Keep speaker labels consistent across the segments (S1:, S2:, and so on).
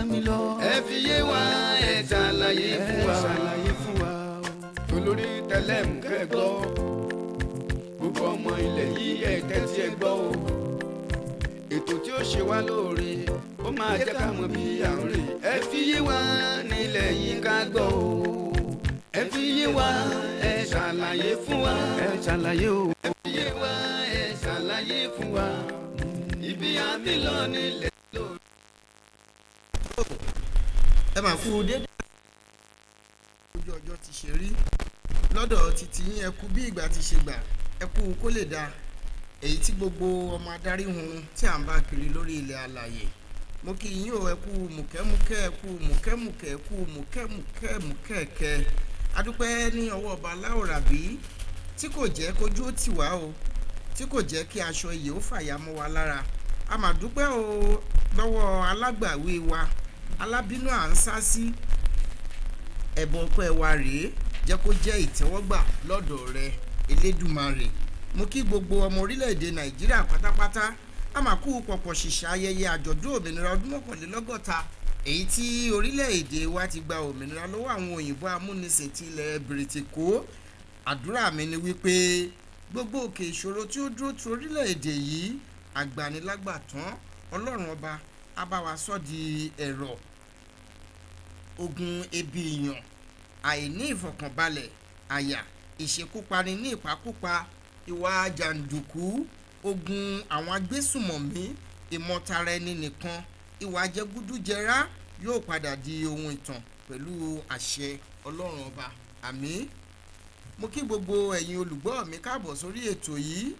S1: mi lọ.
S2: ẹ fi yé wa ẹ ṣàlàyé fún wa olórí tẹlẹmù kẹgbọ́ gbogbo ọmọ ilẹ̀ yìí ẹ tẹ́tí ẹ gbọ́ o ètò tí ó ṣe wá lóore ó máa jẹ́ ká mọ̀ bí à ń rè ẹ fi yé wa nílẹ̀ yìí ká gbọ́ o ẹ fi yé wa ẹ ṣàlàyé fún wa
S1: ẹ ṣàlàyé o.
S2: ẹ fi yé wa ẹ ṣàlàyé fún wa ibi àmì lọ nílẹ̀ lóore.
S3: ẹ máa kú dédé ojú ọjọ́ ti ṣe rí lọ́dọ̀ títí yín ẹ kú bí ìgbà ti ṣe gbà ẹ kú kó lè dáa èyí tí gbogbo ọmọ adarí hun tí à ń bá kiri lórí ilẹ̀ alàyè mo kí yín o ẹ kú mùkẹ́mùkẹ́ ẹ kú mùkẹ́mùkẹ́ ẹ kú mùkẹ́mùkẹ́mùkẹ́ẹ̀kẹ́ adúpẹ́ ní ọwọ́ ọba Láòràbí tí kò jẹ́ kójú ó tì wá o tí kò jẹ́ kí aṣọ iyè ó fàyà mọ́ wa lára a mà dúpẹ́ o lọ́wọ́ alágbàwí wa alábínú à ń sá sí ẹ̀bùn ọpẹ́ wa rèé jẹ́ kó jẹ́ ìtẹ́wọ́gbà lọ́dọ̀ rẹ Elédùmarè mo kí gbogbo ọmọ orílẹ̀-èdè Nàìjíríà pátápátá a máa kú pọ̀pọ̀ ṣìṣà ayẹyẹ àjọ̀dún òmìnira ọdún 61 èyí tí orílẹ̀-èdè wa ti gba òmìnira lọ́wọ́ àwọn òyìnbó amúnisìn ti ilẹ̀ Bìrìtìkó àdúrà mi ni wípé gbogbo òkè ìṣòro tí ó dúró tu orílẹ̀-èdè yìí àgbànilágbàtán Ọlọ́run ọba á bá wa sọ di ẹ̀rọ ogun ebi ìyàn àìní ìfọ̀kànbalẹ̀ àyà ìṣekúpani ní ìpakúpa ìwà jàǹdùkú ogun àwọn agbésùmọ̀mí ìmọ̀tara ẹni nìkan ìwà jẹgúdújẹrá yóò padà di ohun ìtàn pẹ̀lú àṣẹ Ọlọ́run ọba àmín. mo kí gbogbo ẹ̀yin olùgbọ́ mi káàbọ̀ sórí ètò yìí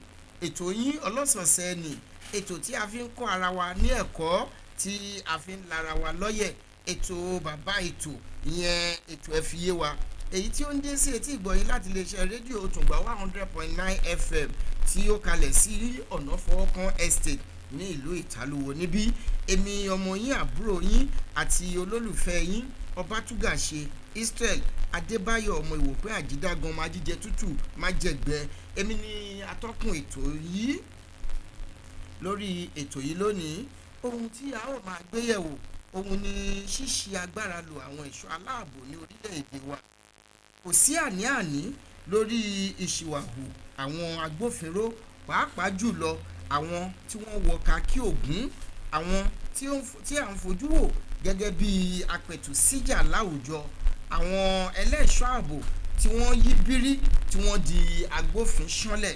S3: ètò yín ọlọ́sọ̀ọ̀sẹ̀ ni ètò tí a fi ń kọ́ ara wa ní ẹ̀kọ́ tí a fi ń lara wa lọ́yẹ̀ ètò bàbá ètò ìyẹn ètò ẹ fi yé wa èyí tí ó ń dé sí etí ìgbọ̀yìn láti iléeṣẹ́ rédíò Tùngbà 100.9 FM tí ó kalẹ̀ sí ọ̀nà fọwọ́kàn estate ní ìlú Ìtàlùwò níbí èmi ọmọ yín àbúrò yín àti olólùfẹ́ yín Ọbátúgàṣe Israel Adébáyọ̀ ọmọ Ìwòpé àjídágan máa jíjẹ tútù máa jẹ̀gbẹ́ èmi ni atọ́kùn ètò yìí lórí ètò yìí lónìí ohun tí a ó máa gbéyẹ̀wò ohun ni ṣíṣe agbára lo àwọn ẹ̀ṣọ́ aláàbò ní orílẹ̀-èdè wa kò sí àní-àní lórí ìṣìwàhù àwọn agbófinró pàápàá jùlọ àwọn tí wọ́n wọ kakí ògún àwọn tí à ń fojú wò gẹ́gẹ́ bí apẹ̀tù síjà láwùjọ àwọn ẹlẹ́ṣọ́ ààbò tí wọ́n yí bírí tí wọ́n di agbófin ṣánlẹ̀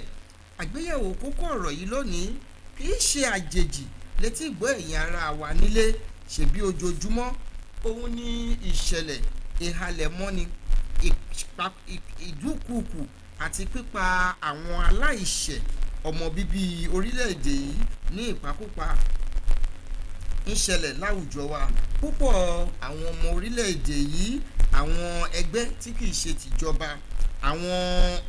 S3: àgbéyẹ̀wò kókó ọ̀rọ̀ yìí lónìí kì í ṣe àjèjì létí ìgbọ́ ẹ̀yin ara wa nílé ṣebí ojoojúmọ́ òun ní ìṣẹ̀lẹ̀ ìhalẹ̀mọ́ni ìdúkùkù àti pípa àwọn aláìṣẹ̀ ọmọ bíbí orílẹ̀-èdè yìí ní ìpakúpa ń ṣẹlẹ̀ láwùjọ wa púpọ̀ àwọn ọmọ orílẹ̀-èdè yìí àwọn ẹgbẹ́ tí kìí ṣe tìjọba àwọn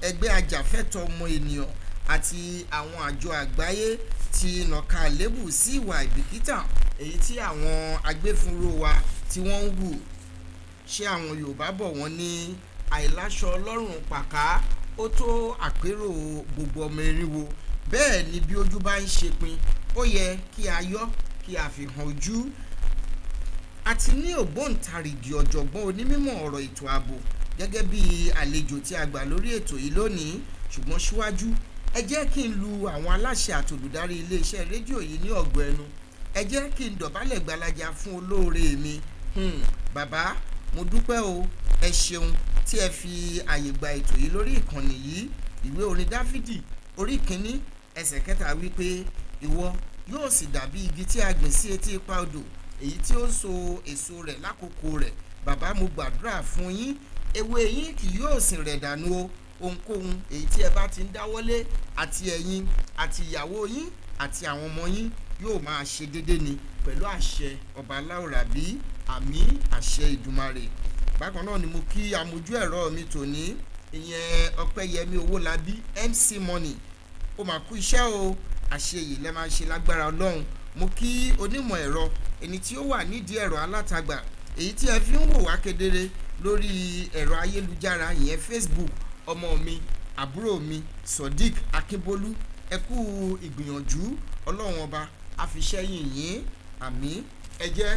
S3: ẹgbẹ́ ajàfẹ́tọ̀ọ́ ọmọ ènìyàn àti àwọn àjọ àgbáyé ti nàka lébù sí ìwà ìbìkítà èyí tí àwọn agbófinró wa tí wọ́n ń hù ṣé àwọn Yorùbá bọ̀ wọ́n ní àìláṣọ ọlọ́run pàká ó tó àpérò gbogbo ọmọ erinwo bẹ́ẹ̀ ni bí ojú bá ń ṣepin ó yẹ kí a yọ kí a fi hàn ojú àti ní ògbóǹtarìgì ọ̀jọ̀gbọ́n onímọ̀ ọ̀rọ̀ ètò ààbò gẹ́gẹ́ bí àlejò tí a gbà lórí ètò yìí lónìí ṣùgbọ́n síwájú ẹ jẹ́ kí n lu àwọn aláṣẹ àtòlùdarí iléeṣẹ́ rédíò yìí ní ọ̀gbọ̀ ẹnu ẹ jẹ́ kí n dọ̀bálẹ̀ gbalaja fún olóore mi bàbá mo dúpẹ́ o ẹ ṣeun tí ẹ fi àyè gba ètò yìí lórí ìkànnì yìí ìwé orin Dáfídì orí kìíní ẹsẹ̀ kẹta wípé ìwọ yóò sì dàbí igi tí a gbìn sí etí ipa odò èyí tí ó ń so èso rẹ̀ lákòókò rẹ̀ bàbá mo gbàdúrà fún yín ewé yín kì yóò sì rẹ̀ dànù o ohunkóhun èyí tí ẹ bá ti ń dáwọ́lé àti ẹ̀yin àti ìyàwó yín àti àwọn ọmọ yín yóò máa ṣe déédéé ni pẹ̀lú àṣẹ ọba Láòràbí àmín àṣẹ Ìdùmarè bákan náà ni mo kí amójú ẹ̀rọ mi tòní ìyẹn Ọpẹ́yẹmí Owólabí MC Money ó máa kú iṣẹ́ o àṣeyìí lẹ́ máa ṣe lágbára Ọlọ́run mo kí onímọ̀ ẹ̀rọ ẹni tí ó wà nídìí ẹ̀rọ alátagbà èyí tí ẹ fi ń wò wá kedere lórí ẹ̀rọ ayélujára ìyẹn Facebook ọmọ mi àbúrò mi Sodiq Akínbólú ẹ kú ìgbìyànjú Ọlọ́run ọba àfiṣẹ́yìn yín àmín ẹ jẹ́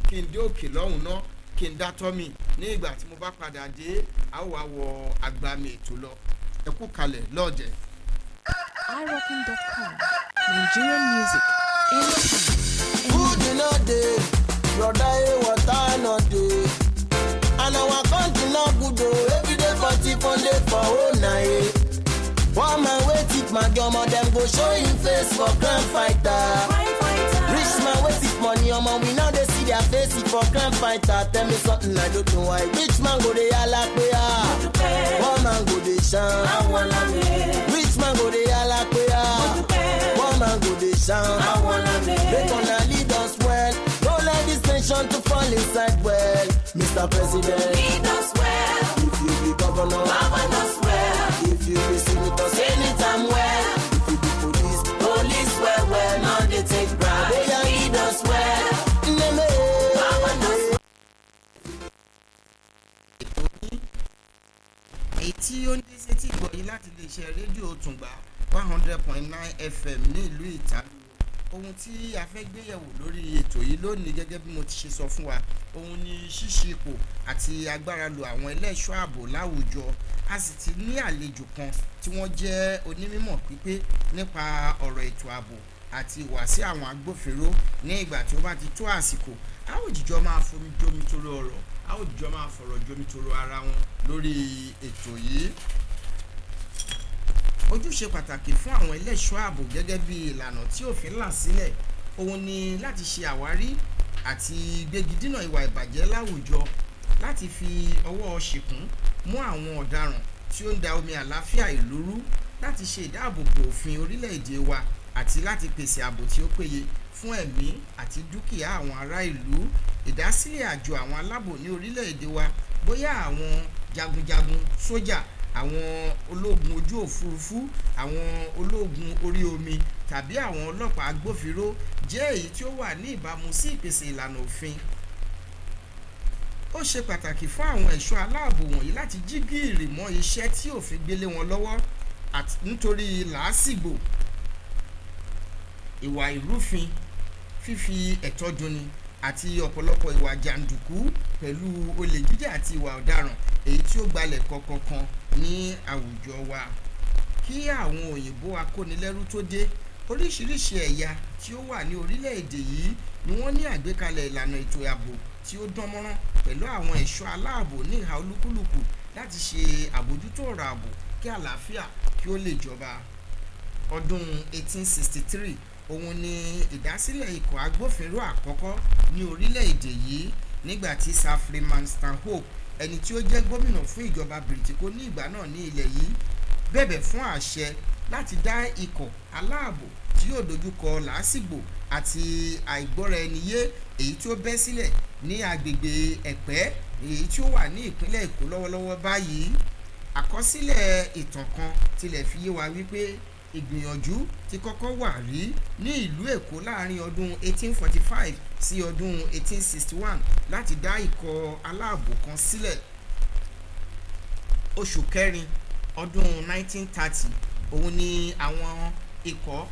S3: kí n dé òkè lọ́hùn náà kí n dá tọ́mì ní ìgbà tí mo bá padà dé a ó wá wọ agbami ètò lọ ẹ kú kalẹ̀ lọ́ọ̀dẹ̀.
S1: iRockin.com Nigerian music anytime.
S4: Food no dey, brother, water no dey. And our country no good oh, everyday for day for whole night. One man wey tip my omo, dem go show him face for grand fighter. Rich man wey tip money omo, we now dey see their face for grand fighter. Tell me something I don't know why. Rich man go dey yalla pe ah, one man go dey shine. Rich man go dey yalla pe ah, one man go dey shine. They gonna lead us well. Don't let this nation to fall inside well. Mr. President,
S5: Lead us well,
S4: if you be governor,
S5: govern us well.
S4: if you be senator,
S5: Anytime well,
S4: if you be police,
S5: police well, now they take bribe. Lead us well,
S4: name
S5: govern us well.
S3: èyí tí ó ń dé sétí ìgbọ̀yìn láti iléeṣẹ́ rédíò Tùngbà 100.9 FM ní ìlú Ìtàlù. Ohun tí a fẹ́ gbéyẹ̀wò lórí ètò yìí lónìí gẹ́gẹ́ bí mo ti ṣe sọ fún wa òun ni ṣíṣí ipò àti agbára lo àwọn ẹlẹ́ṣọ́ ààbò láwùjọ. A sì ti ní àlejò kan tí wọ́n jẹ́ onímọ̀ pípé nípa ọ̀rọ̀ ètò ààbò àti ìwàsí àwọn agbófinró ní ìgbà tí ó bá ti tó àsìkò. A ó jìjọ máa fomi jomitoro ọ̀rọ̀, a ó jìjọ máa fọ̀rọ̀ jomitoro ara wọn lórí ètò yìí. Ojúṣe pàtàkì fún àwọn ẹlẹ́ṣọ́ ààbò gẹ́gẹ́ bí ìlànà tí òfin là sílẹ̀ òun ni láti ṣe àwárí àti gbégidínà ìwà ìbàjẹ́ láwùjọ, láti fi ọwọ́ ṣìkún mú àwọn ọ̀daràn tí ó ń da omi àlàáfíà ìlú rú, láti ṣe ìdáàbòbò òfin orílẹ̀-èdè wa àti láti pèsè ààbò tí ó péye fún ẹ̀mí àti dúkìá àwọn ará ìlú. Ìdásílẹ̀ àjọ àwọn aláàbò ní orílẹ̀-èdè wa, bóyá àwọn jagunjagun sójà, àwọn ológun ojú òfurufú, àwọn ológun orí omi tàbí àwọn ọlọ́pàá agbófinró, jẹ́ èyí tí ó wà ní ìbámu sí ìpèsè ìlànà òfin. Ó ṣe pàtàkì fún àwọn ẹ̀ṣọ́ aláàbò wọ̀nyí láti jí gìrì mọ́ iṣẹ́ tí òfin gbélé wọn lọ́wọ́ nítorí làásìgbò, ìwà ìrúfin, fífi ẹ̀tọ́ dunni àti ọ̀pọ̀lọpọ̀ ìwà jàǹdùkú pẹ̀lú olè jíjà àti ìwà ọ̀daràn èyí tí ó gbalẹ̀ kọ̀ọ̀kan ní àwùjọ wa. Kí àwọn òyìnbó akónilẹ́rú tó dé, oríṣiríṣi ẹ̀yà tí ó wà ní orílẹ̀-èdè yìí ni wọ́n ní àgbékalẹ̀ ìlànà ètò ààbò tí ó dán mọ́rán pẹ̀lú àwọn ẹ̀ṣọ́ aláàbò ní ìhà olúkúlùkù láti ṣe àbójútó ọ̀rọ̀ ààbò kí àlàáfíà kí ó lè jọba. Ọdún 1863 òun ni ìdásílẹ̀ ikọ̀ agbófinró àkọ́kọ́ ní orílẹ̀-èdè yìí nígbà tí Sir Freeman Stanhope, ẹni tí ó jẹ́ gómìnà fún ìjọba Bìrìtìkó ní ìgbà náà ní ilẹ̀ yìí, bẹ̀bẹ̀ fún àṣẹ láti dá ikọ̀ aláàbò tí yóò dojúkọ làásìgbò àti àìgbọ́ra-ẹni-yé èyí tí ó bẹ́ sílẹ̀ ní agbègbè Ẹ̀pẹ́ èyí tí ó wà ní ìpínlẹ̀ Èkó lọ́wọ́lọ́wọ́ báyìí. Àkọsílẹ̀ ìtàn kan tilẹ̀ fi yé wa wípé ìgbìyànjú ti kọ́kọ́ wà rí ní ìlú Èkó láàrin ọdún 1845 sí ọdún 1861 láti dá ikọ̀ aláàbò kan sílẹ̀. Oṣù kẹrin ọdún 1930 òun ni àwọn ikọ̀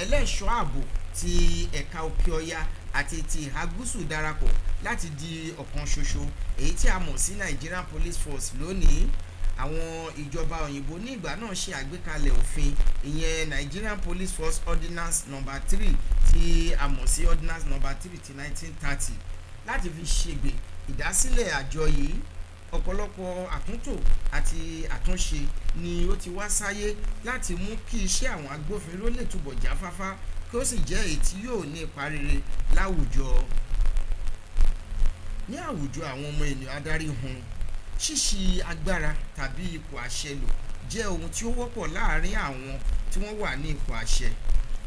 S3: ẹlẹ́ṣọ́ ààbò ti ẹ̀ka Òkè Ọya àti ti ìhà gúúsù darapọ̀ láti di ọ̀kan ṣoṣo èyí tí a mọ̀ sí Nigerian Police Force lónìí. Àwọn ìjọba òyìnbó ní ìgbà náà ṣe àgbékalẹ̀ òfin ìyẹn Nigerian Police Force Ordinance No. 3 tí a mọ̀ sí Ordinance No. 3 ti 1930 láti fi ṣègbè ìdásílẹ̀ àjọ yìí. Ọ̀pọ̀lọpọ̀ àtúntò àti àtúnṣe ni ó ti wá sáyé láti mú kí iṣẹ́ àwọn agbófinró lè túbọ̀ jáfáfá kí ó sì jẹ́ èyí tí yóò ní ipa rere láwùjọ. Ní àwùjọ àwọn ọmọ ènìyàn adarí hun, ṣíṣí agbára tàbí ipò àṣẹ lò jẹ́ ohun tí ó wọ́pọ̀ láàárín àwọn tí wọ́n wà ní ipò àṣẹ.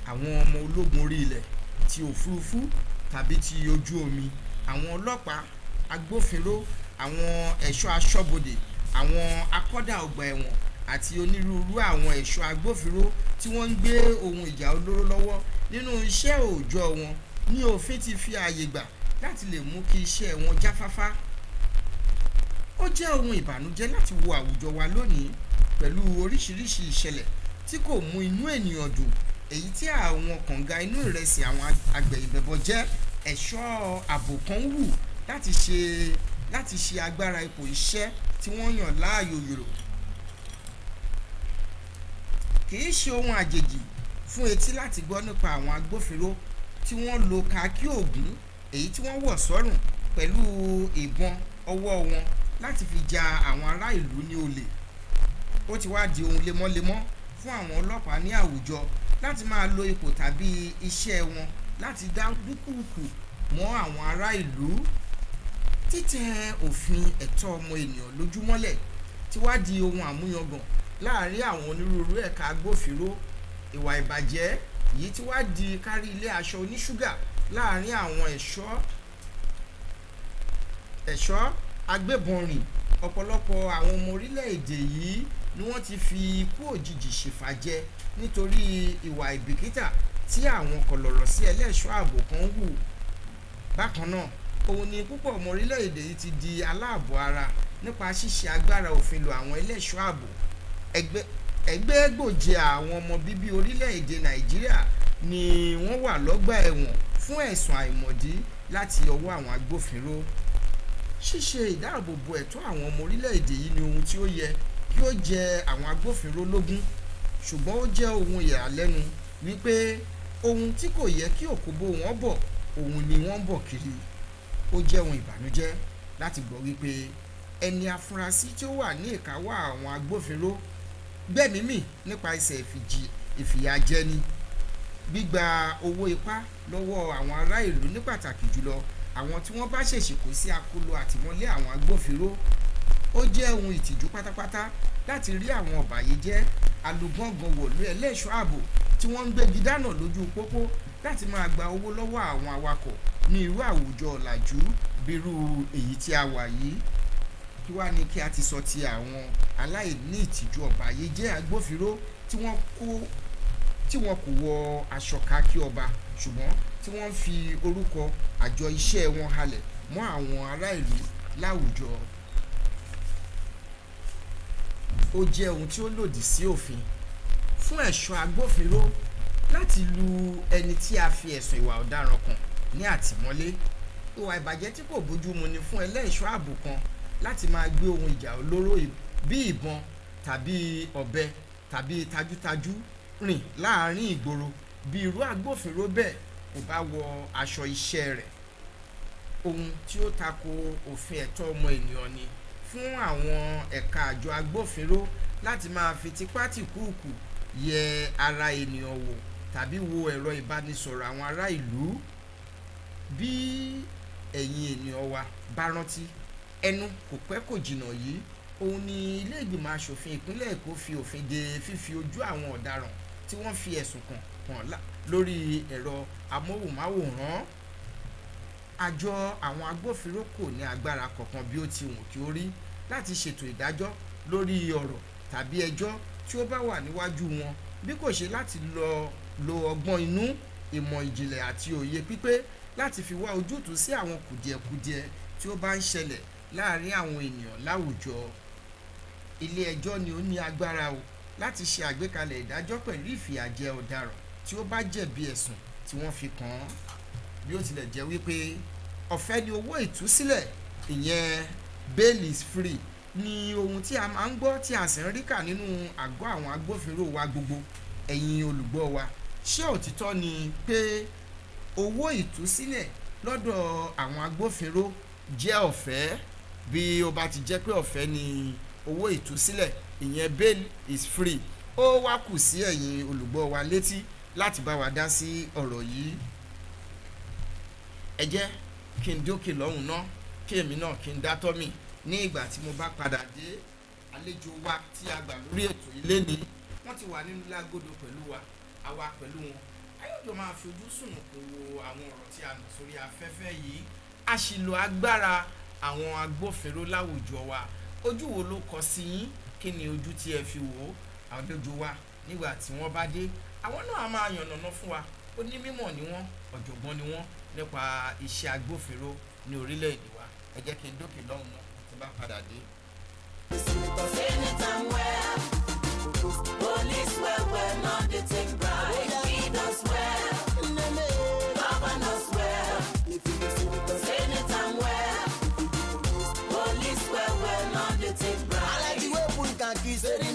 S3: Àwọn ọmọ ológun orí ilẹ̀, ti òfurufú tàbí ti ojú omi, àwọn ọlọ́pàá, agbófinró, àwọn ẹ̀ṣọ́ aṣọ́bodè, àwọn akọ́dà ọgbà ẹ̀wọ̀n àti onírúurú àwọn ẹ̀ṣọ́ agbófinró tí wọ́n ń gbé ohun ìjà olóró lọ́wọ́ nínú iṣẹ́ òòjọ́ wọn ní òfin ti fi ààyè gbà láti lè mú kí iṣẹ́ wọn jáfáfá. Ó jẹ́ ohun ìbànújẹ́ láti wo àwùjọ wa lónìí pẹ̀lú oríṣiríṣi ìṣẹ̀lẹ̀ tí kò mú inú ènìyàn dùn, èyí tí àwọn kànga inú ìrẹsì àwọn àgbẹ̀ ìbẹ̀bọ̀ jẹ́ ẹ̀ṣọ́ ààbò kan wù láti ṣe agbára ipò iṣẹ́ tí wọ́n yàn láàyò yòrò. kì í ṣe ohun àjèjì fún etí láti gbọ́ nípa àwọn agbófinró tí wọ́n lo káàkì ògún èyí tí wọ́n wọ̀ sọ́rùn pẹ̀lú ìbọn ọwọ́ wọn láti fi ja àwọn ará ìlú ní olè. ó ti wá di ohun lemọ́lemọ́ fún àwọn ọlọ́pàá ní àwùjọ láti máa lo ipò tàbí iṣẹ́ wọn láti dá dúkùkù mọ́ àwọn ará ìlú. títẹ òfin ẹ̀tọ́ ọmọ ènìyàn lójúmọ́lẹ̀ ti wá di ohun àmúyangàn láàrin àwọn onírúurú ẹ̀ka agbófinró. ìwà ìbàjẹ́ yìí ti wá di kárí ilé aṣọ oníṣúgà láàrin àwọn ẹ̀ṣọ́ agbébọn rìn. ọ̀pọ̀lọpọ̀ àwọn ọmọ orílẹ̀-èdè yìí ni wọ́n ti fi ikú òjijì ṣèfàjẹ nítorí ìwà ìbìkítà tí àwọn kọ̀lọ̀rọ̀ sí ẹlẹ́ṣọ́ ààbò kan hù. bákan náà òun ni púpọ̀ ọmọ orílẹ̀-èdè yìí ti di aláàbọ̀ ara nípa ṣíṣe agbára òfin lo àwọn ẹlẹ́ṣọ́ ààbò. ẹgbẹ́gbòjì àwọn ọmọ bíbí orílẹ̀-èdè nàìjíríà ni wọ́n wà lọ́gbà ẹ̀wọ̀n fún ẹ̀sùn àìmọ̀dí láti ọwọ́ àwọn agbófinró. ṣíṣe ìdáàbòbò ẹ̀tọ́ àwọn ọmọ orílẹ̀-èdè yìí ni ohun tí ó yẹ kí ó jẹ àwọn agbófinró lógún, ṣùgbọ́n ó jẹ́ ohun ìyàlẹ́nu wípé ohun tí kò yẹ kí òkúbo wọn bọ̀ òun ni wọ́n bọ̀ kiri. ó jẹ́ ohun ìbànújẹ́ láti gbọ́ wípé ẹni afurasí tí ó wà ní ìkáwọ́ àwọn agbófinró gbẹ̀mímì nípa iṣẹ́ ìfìyàjẹni, gbígba owó ipá lọ́wọ́ àwọn ará ìlú ní pàtàkì jùlọ àwọn tí wọ́n bá ṣèṣì kó sí akóló àtìmọ́lé àwọn agbófinró. ó jẹ́ ohun ìtìjú pátápátá láti rí àwọn ọ̀bàyéjẹ́ alùgbọ̀ngàn wọ̀lú ẹlẹ́ṣọ́ ààbò tí wọ́n ń gbégi dáná lójú pópó láti máa gba owó lọ́wọ́ àwọn awakọ̀ ní irú àwùjọ ọ̀làjú bírú èyí tí a wà yìí. kí wá ní kí a ti sọ ti àwọn aláìní ìtìjú ọ̀bàyéjẹ́ agbófinró tí wọ́n kò wọ aṣọ kákí ọba ṣùgbọ́n tí wọ́n fi orúkọ àjọ iṣẹ́ wọn halẹ̀ mọ́ àwọn ará ìlú láwùjọ. ó jẹ́ ohun tí ó lòdì sí òfin fún ẹ̀ṣọ́ agbófinró láti lu ẹni tí a fi ẹ̀sùn ìwà ọ̀daràn kàn ní àtìmọ́lé. ìwà ìbàjẹ́ tí kò bójúmu ni fún ẹlẹ́ṣọ́ ààbò kan láti máa gbé ohun ìjà olóró bí ìbọn tàbí ọ̀bẹ tàbí tajútajú rìn láàrin ìgboro bí irú agbófinró bẹ́ẹ̀ kò bá wọ aṣọ iṣẹ́ rẹ̀. ohun tí ó tako òfin ẹ̀tọ́ ọmọ ènìyàn ni fún àwọn ẹ̀ka àjọ agbófinró láti máa fi tipátìkúùkù yẹ ara ènìyàn wò tàbí wo ẹ̀rọ ìbánisọ̀rọ̀ àwọn ará ìlú. bí ẹ̀yin ènìyàn wa bá rántí ẹnu kò pẹ́ kò jìnnà yìí òun ni ilé ìgbìmọ̀ asòfin ìpínlẹ̀ èkó fi òfin de fífi ojú àwọn ọ̀daràn tí wọ́n fi ẹ̀sùn kàn hàn lórí ẹ̀rọ amóhùnmáwòrán. àjọ àwọn agbófinró kò ní agbára kankan bí ó ti wù kí ó rí láti ṣètò ìdájọ́ lórí ọ̀rọ̀ tàbí ẹjọ́ tí ó bá wà níwájú wọn bí kò ṣe láti lo ọgbọ́n inú, ìmọ̀ ìjìnlẹ̀ àti òye pípé láti fi wá ojútùú sí àwọn kùdìẹ̀kudiẹ tí ó bá ń ṣẹlẹ̀ láàrin àwọn ènìyàn láwùjọ. ilé ẹjọ́ ni ó ní agbára o láti ṣe àgbékalẹ̀ ìdájọ́ pẹ̀lú ìfìyàjẹ ọ̀daràn tí ó bá jẹ̀bi ẹ̀sùn tí wọ́n fi kàn án. bí ó tilẹ̀ jẹ́ wípé ọ̀fẹ́ ni owó ìtúsílẹ̀, ìyẹn bail is free, ni ohun tí a máa ń gbọ́ tí a sì ń rí kà nínú àgọ́ àwọn agbófinró wa gbogbo. ẹ̀yin olùgbọ́ wa, ṣé òtítọ́ ni pé owó ìtúsílẹ̀ lọ́dọ̀ àwọn agbófinró jẹ́ ọ̀fẹ́? bí ó bá ti jẹ́ pé ọ̀fẹ́ ni owó ìtúsílẹ̀, ìyẹn bail is free, ó wá kù sí ẹ̀yin olùgbọ́ wa létí láti bá wa dá sí ọ̀rọ̀ yìí. ẹ jẹ́ kí n dókè lọ́hùn náà kí èmi náà kí n dá tọ́ mi ní ìgbà tí mo bá padà dé. àlejò wa tí a gbà lórí ètò ilé ni wọ́n ti wà nínú lágodo pẹ̀lú wa, àwa pẹ̀lú wọn. ayọ́jọ́ máa fi ojú sùnùkùn wo àwọn ọ̀rọ̀ tí a nà sórí afẹ́fẹ́ yìí. àṣìlò agbára àwọn agbófinró láwùjọ wa, ojú wo ló kọ sí yín? kí ni ojú tí ẹ fi wò ó? àlejò wa nígbà tí wọ́n bá dé, àwọn náà máa yànnàná fún wa. onímọ̀ ni wọ́n, ọ̀jọ̀gbọ́n ni wọ́n nípa iṣẹ́ agbófinró ní orílẹ̀-èdè wa. ẹ jẹ́ kí n dókè lọ́hùn náà tí bá padà dé.
S5: Police well, not the thing bright. Feed us well, govern us well.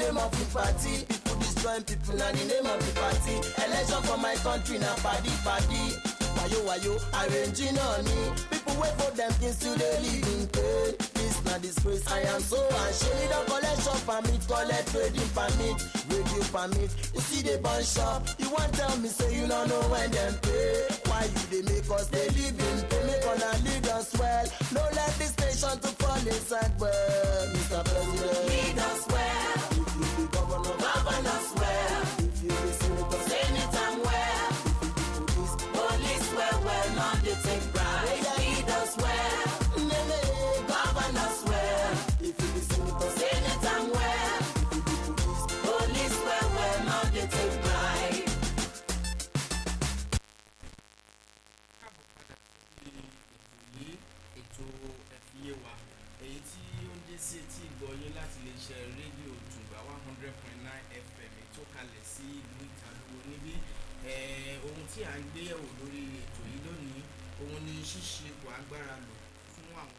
S4: name of the party. People destroying people na the name of the party. Election for my country na party. Wayo, arranging on me. People wait for them things till they live in pain. This na disgrace, I am so ashamed. Don't collection permit, collect trading permit, radio permit. You see the burn shop, you want tell me say you don't know when them pay. Why you they make us they live in pain? Make gonna lead us well. No let this nation to fall inside well, Mr. President.
S5: Lead us well.
S4: If you be governor,
S5: Govern us well.
S4: if you be senator,
S5: Senator well. Police well, not they take bribe. Lead us well. Govern us well.
S4: if you be senator,
S5: Senator well. Police well, not they take bribe.
S3: ètò ẹ̀fíyé wa èyí tí ó ń dé sí etí ìgbọ̀nyé láti lè ṣe rédíò Tùngbà 100.9 FM tó kalẹ̀ sí ìlú Ìtàlúwo níbí ohun tí à ń gbé yẹ̀wò lórí ètò yìí lónìí òun ni ṣíṣe ipò agbára lò fún àwọn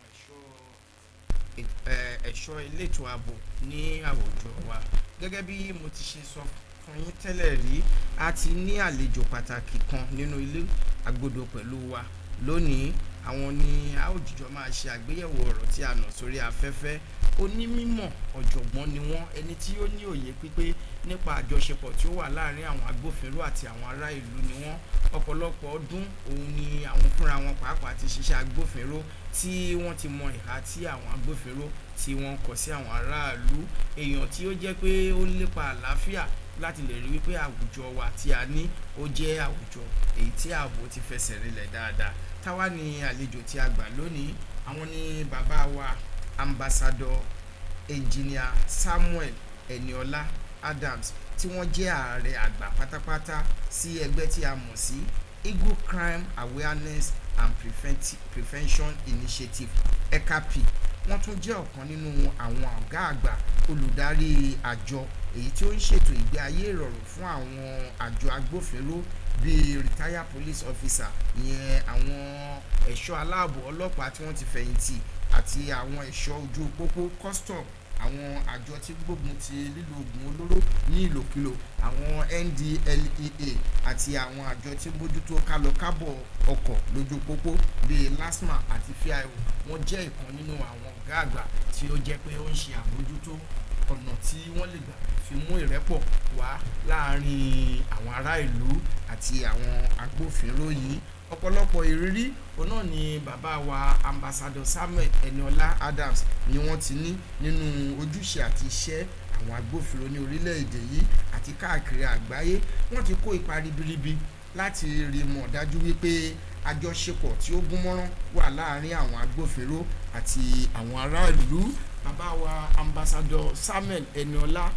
S3: ẹ̀ṣọ́ elétò ààbò ní àwùjọ wa gẹ́gẹ́ bí mo ti ṣe sọ fún yín tẹ́lẹ̀ rí a ti ní àlejò pàtàkì kan nínú ilé agbódò pẹ̀lú wa lónìí àwọn ni a ó jìjọ máa ṣe àgbéyẹ̀wò ọ̀rọ̀ tí a nà sórí afẹ́fẹ́ onímọ̀ ọ̀jọ̀gbọ́n ni wọ́n ẹni tí ó ní òye pípé nípa àjọṣepọ̀ tí ó wà láàárín àwọn agbófinró àti àwọn ará ìlú ni wọ́n ọ̀pọ̀lọpọ̀ ọdún òun ni àwọn fúnra wọn pàápàá ti ṣiṣẹ́ agbófinró tí wọ́n ti mọ ìhà tí àwọn agbófinró tí wọ́n kọ sí àwọn aráàlú èèyàn tí ó jẹ́ pé ó lépa àlàáfíà láti lè rí wípé àwùjọ wa tí a ní ó jẹ́ àwùjọ èyí tí ààbò ti fẹsẹ̀ rinlẹ̀ dáadáa táwa ni àlejò tí a gbà lónìí àwọn ni bàbá wa ambassador engineer Samuel Eniola Adams tí wọ́n jẹ́ ààrẹ àgbà pátápátá sí ẹgbẹ́ tí a mọ̀ sí Eagle Crime Awareness and Prevention Initiative ECAP wọ́n tún jẹ́ ọ̀kan nínú àwọn ọ̀gá àgbà olùdarí àjọ èyí tí ó ń ṣètò ìgbé ayé ìrọ̀rùn fún àwọn àjọ agbófinró bíi retired police officer ìyẹn àwọn ẹ̀ṣọ́ aláàbò ọlọ́pàá tí wọ́n ti fẹ̀yìntì àti àwọn ẹ̀ṣọ́ ojú pópó custom àwọn àjọ tí gbógun ti lílo oògùn olóró ní ìlòkulò àwọn NDLEA àti àwọn àjọ tí bójútó kálọkábọ̀ ọkọ̀ lójú pópó bíi LASTMA àti FIO wọ́n jẹ́ ìkan nínú àwọn ọ̀gá àgbà tí ó jẹ́ pé ó ń ṣe àbójútó ọ̀nà tí wọ́n lè gbà fi mú ìrẹ́pọ̀ wá láàárín àwọn ará ìlú àti àwọn agbófinró yìí ọ̀pọ̀lọpọ̀ ìrírí òun náà ni bàbá wa ambassador Samuel Eniola Adams ni wọ́n ti ní nínú ojúṣe àti iṣẹ́ àwọn agbófinró ní orílẹ̀-èdè yìí àti káàkiri àgbáyé wọ́n ti kó ipa ribiribi láti rí mọ̀ dájú wípé àjọṣepọ̀ tí ó gúnmọ́rán wà láàárín àwọn agbófinró àti àwọn aráàlú bàbá wa ambassador Samuel Eniola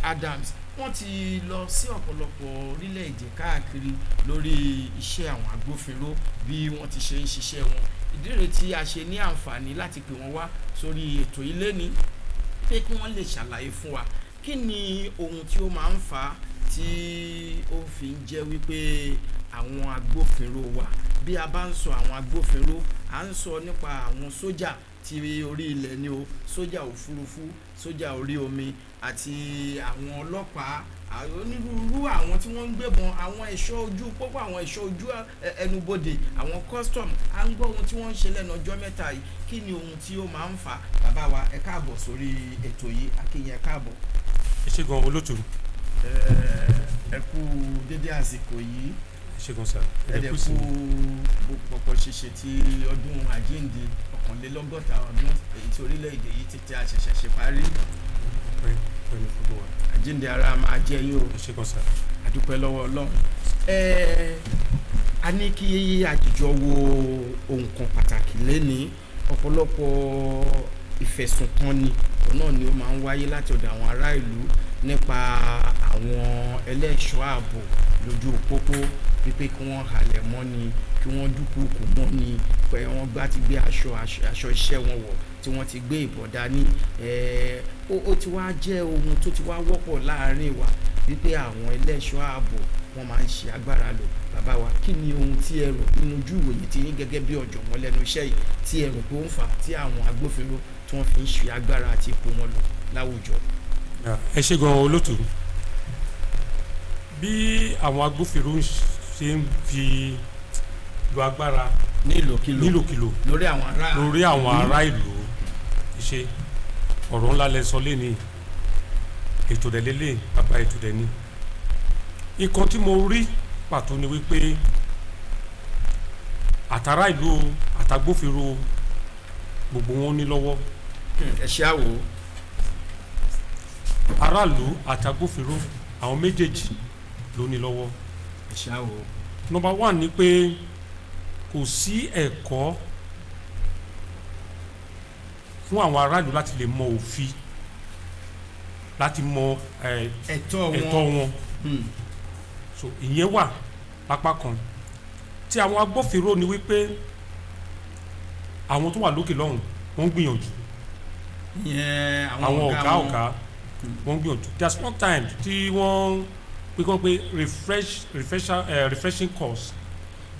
S3: Adams wọ́n ti lọ sí ọ̀pọ̀lọpọ̀ orílẹ̀-èdè káàkiri lórí iṣẹ́ àwọn agbófinró bí wọ́n ti ṣe ń ṣiṣẹ́ wọn ìdí rèé tí a ṣe ní àǹfààní láti pè wọ́n wá sórí ètò ilé ní pé kí wọ́n lè ṣàlàyé fún wa kí ni ohun tí ó máa ń fà á tí ó fi ń jẹ́ wípé àwọn agbófinró wa bí a bá ń sọ àwọn agbófinró à ń sọ nípa àwọn sójà ti orí ilẹ̀ ni o sójà òfurufú sójà orí omi àti àwọn ọlọ́pàá onírúurú àwọn tí wọ́n ń gbébọn àwọn ẹ̀ṣọ́ ojú pópó àwọn ẹ̀ṣọ́ ojú ẹnubodè àwọn custom à ń gbọ́ ohun tí wọ́n ń ṣe lẹ́nu ọjọ́ mẹ́ta yìí kí ni ohun tí ó máa ń fà bàbá wa ẹ káàbọ̀ sórí ètò yìí akínyìn ẹ káàbọ̀.
S6: ẹ ṣé gan olótù.
S3: ẹ kú dédé àsìkò yìí
S6: ẹ ṣé gan sá.
S3: ẹ dẹ̀ kú pọ̀pọ̀ ṣíṣe ti ọdún àjíǹde 61 ọdún èyí tí orílẹ̀-èdè yìí ti tẹ́ àṣẹ̀ṣẹ̀ ṣe parí. àjíǹde ara máa jẹ́ yín o.
S6: ẹ ṣé gan sá.
S3: àdúpẹ́ lọ́wọ́ Ọlọ́run. a ní kí àjíjọ wo ohun kan pàtàkì lénìí ọ̀pọ̀lọpọ̀ ìfẹ̀sùnkanni òun náà ni ó máa ń wáyé láti ọ̀dọ̀ àwọn ará ìlú nípa àwọn ẹlẹ́ṣọ́ ààbò lójú pópó wípé kí wọ́n halẹ̀ mọ́ ni kí wọ́n dúkùkù mọ́ ni pé wọ́n gbá ti gbé aṣọ iṣẹ́ wọn wọ̀ tí wọ́n ti gbé ìbọn dání ó ti wá jẹ́ ohun tó ti wá wọ́pọ̀ láàárín wa wípé àwọn ẹlẹ́ṣọ́ ààbò wọ́n máa ń ṣe agbára lò bàbá wa kí ni ohun tí ẹ rò nínú ojú ìwòye tí yín gẹ́gẹ́ bí ọ̀jọ̀gbọ́n lẹ́nu iṣẹ́ yìí tí ẹ rò pé ó ń fà tí àwọn agbófinró tí wọ́n fi ń ṣe agbára àti ipò wọn lò láwùjọ.
S6: ẹ ṣe gan olótù bí àwọn agbófinró ṣe ń fi lo agbára nílòkulò
S2: lórí àwọn
S6: ará ìlú ṣe ọ̀rọ̀ ńlá lẹ sọ lé ní ètò ìdẹ́lélẹ̀ bàbá ètò ìdẹ́ni nǹkan tí mo rí pàtó ni wípé àtàrà ìlú àtàgbófinró gbogbo wọn ní lọ́wọ́
S2: ẹ ṣe àwò
S6: aráàlú àtàgbófinró àwọn méjèèjì ló ní lọ́wọ́
S2: ẹ ṣe àwò.
S6: number one ni pé kò sí ẹ̀kọ́ fún àwọn aráàlú láti lè mọ òfin láti mọ ẹ̀tọ́ wọn so ìyẹn wà lápá kan tí àwọn agbófinró ni wípé àwọn tó wà lókè lọ́hùn wọ́n ń gbìyànjú àwọn ọ̀gá wọ́n ń gbìyànjú there's one time tí wọ́n pé refreshing course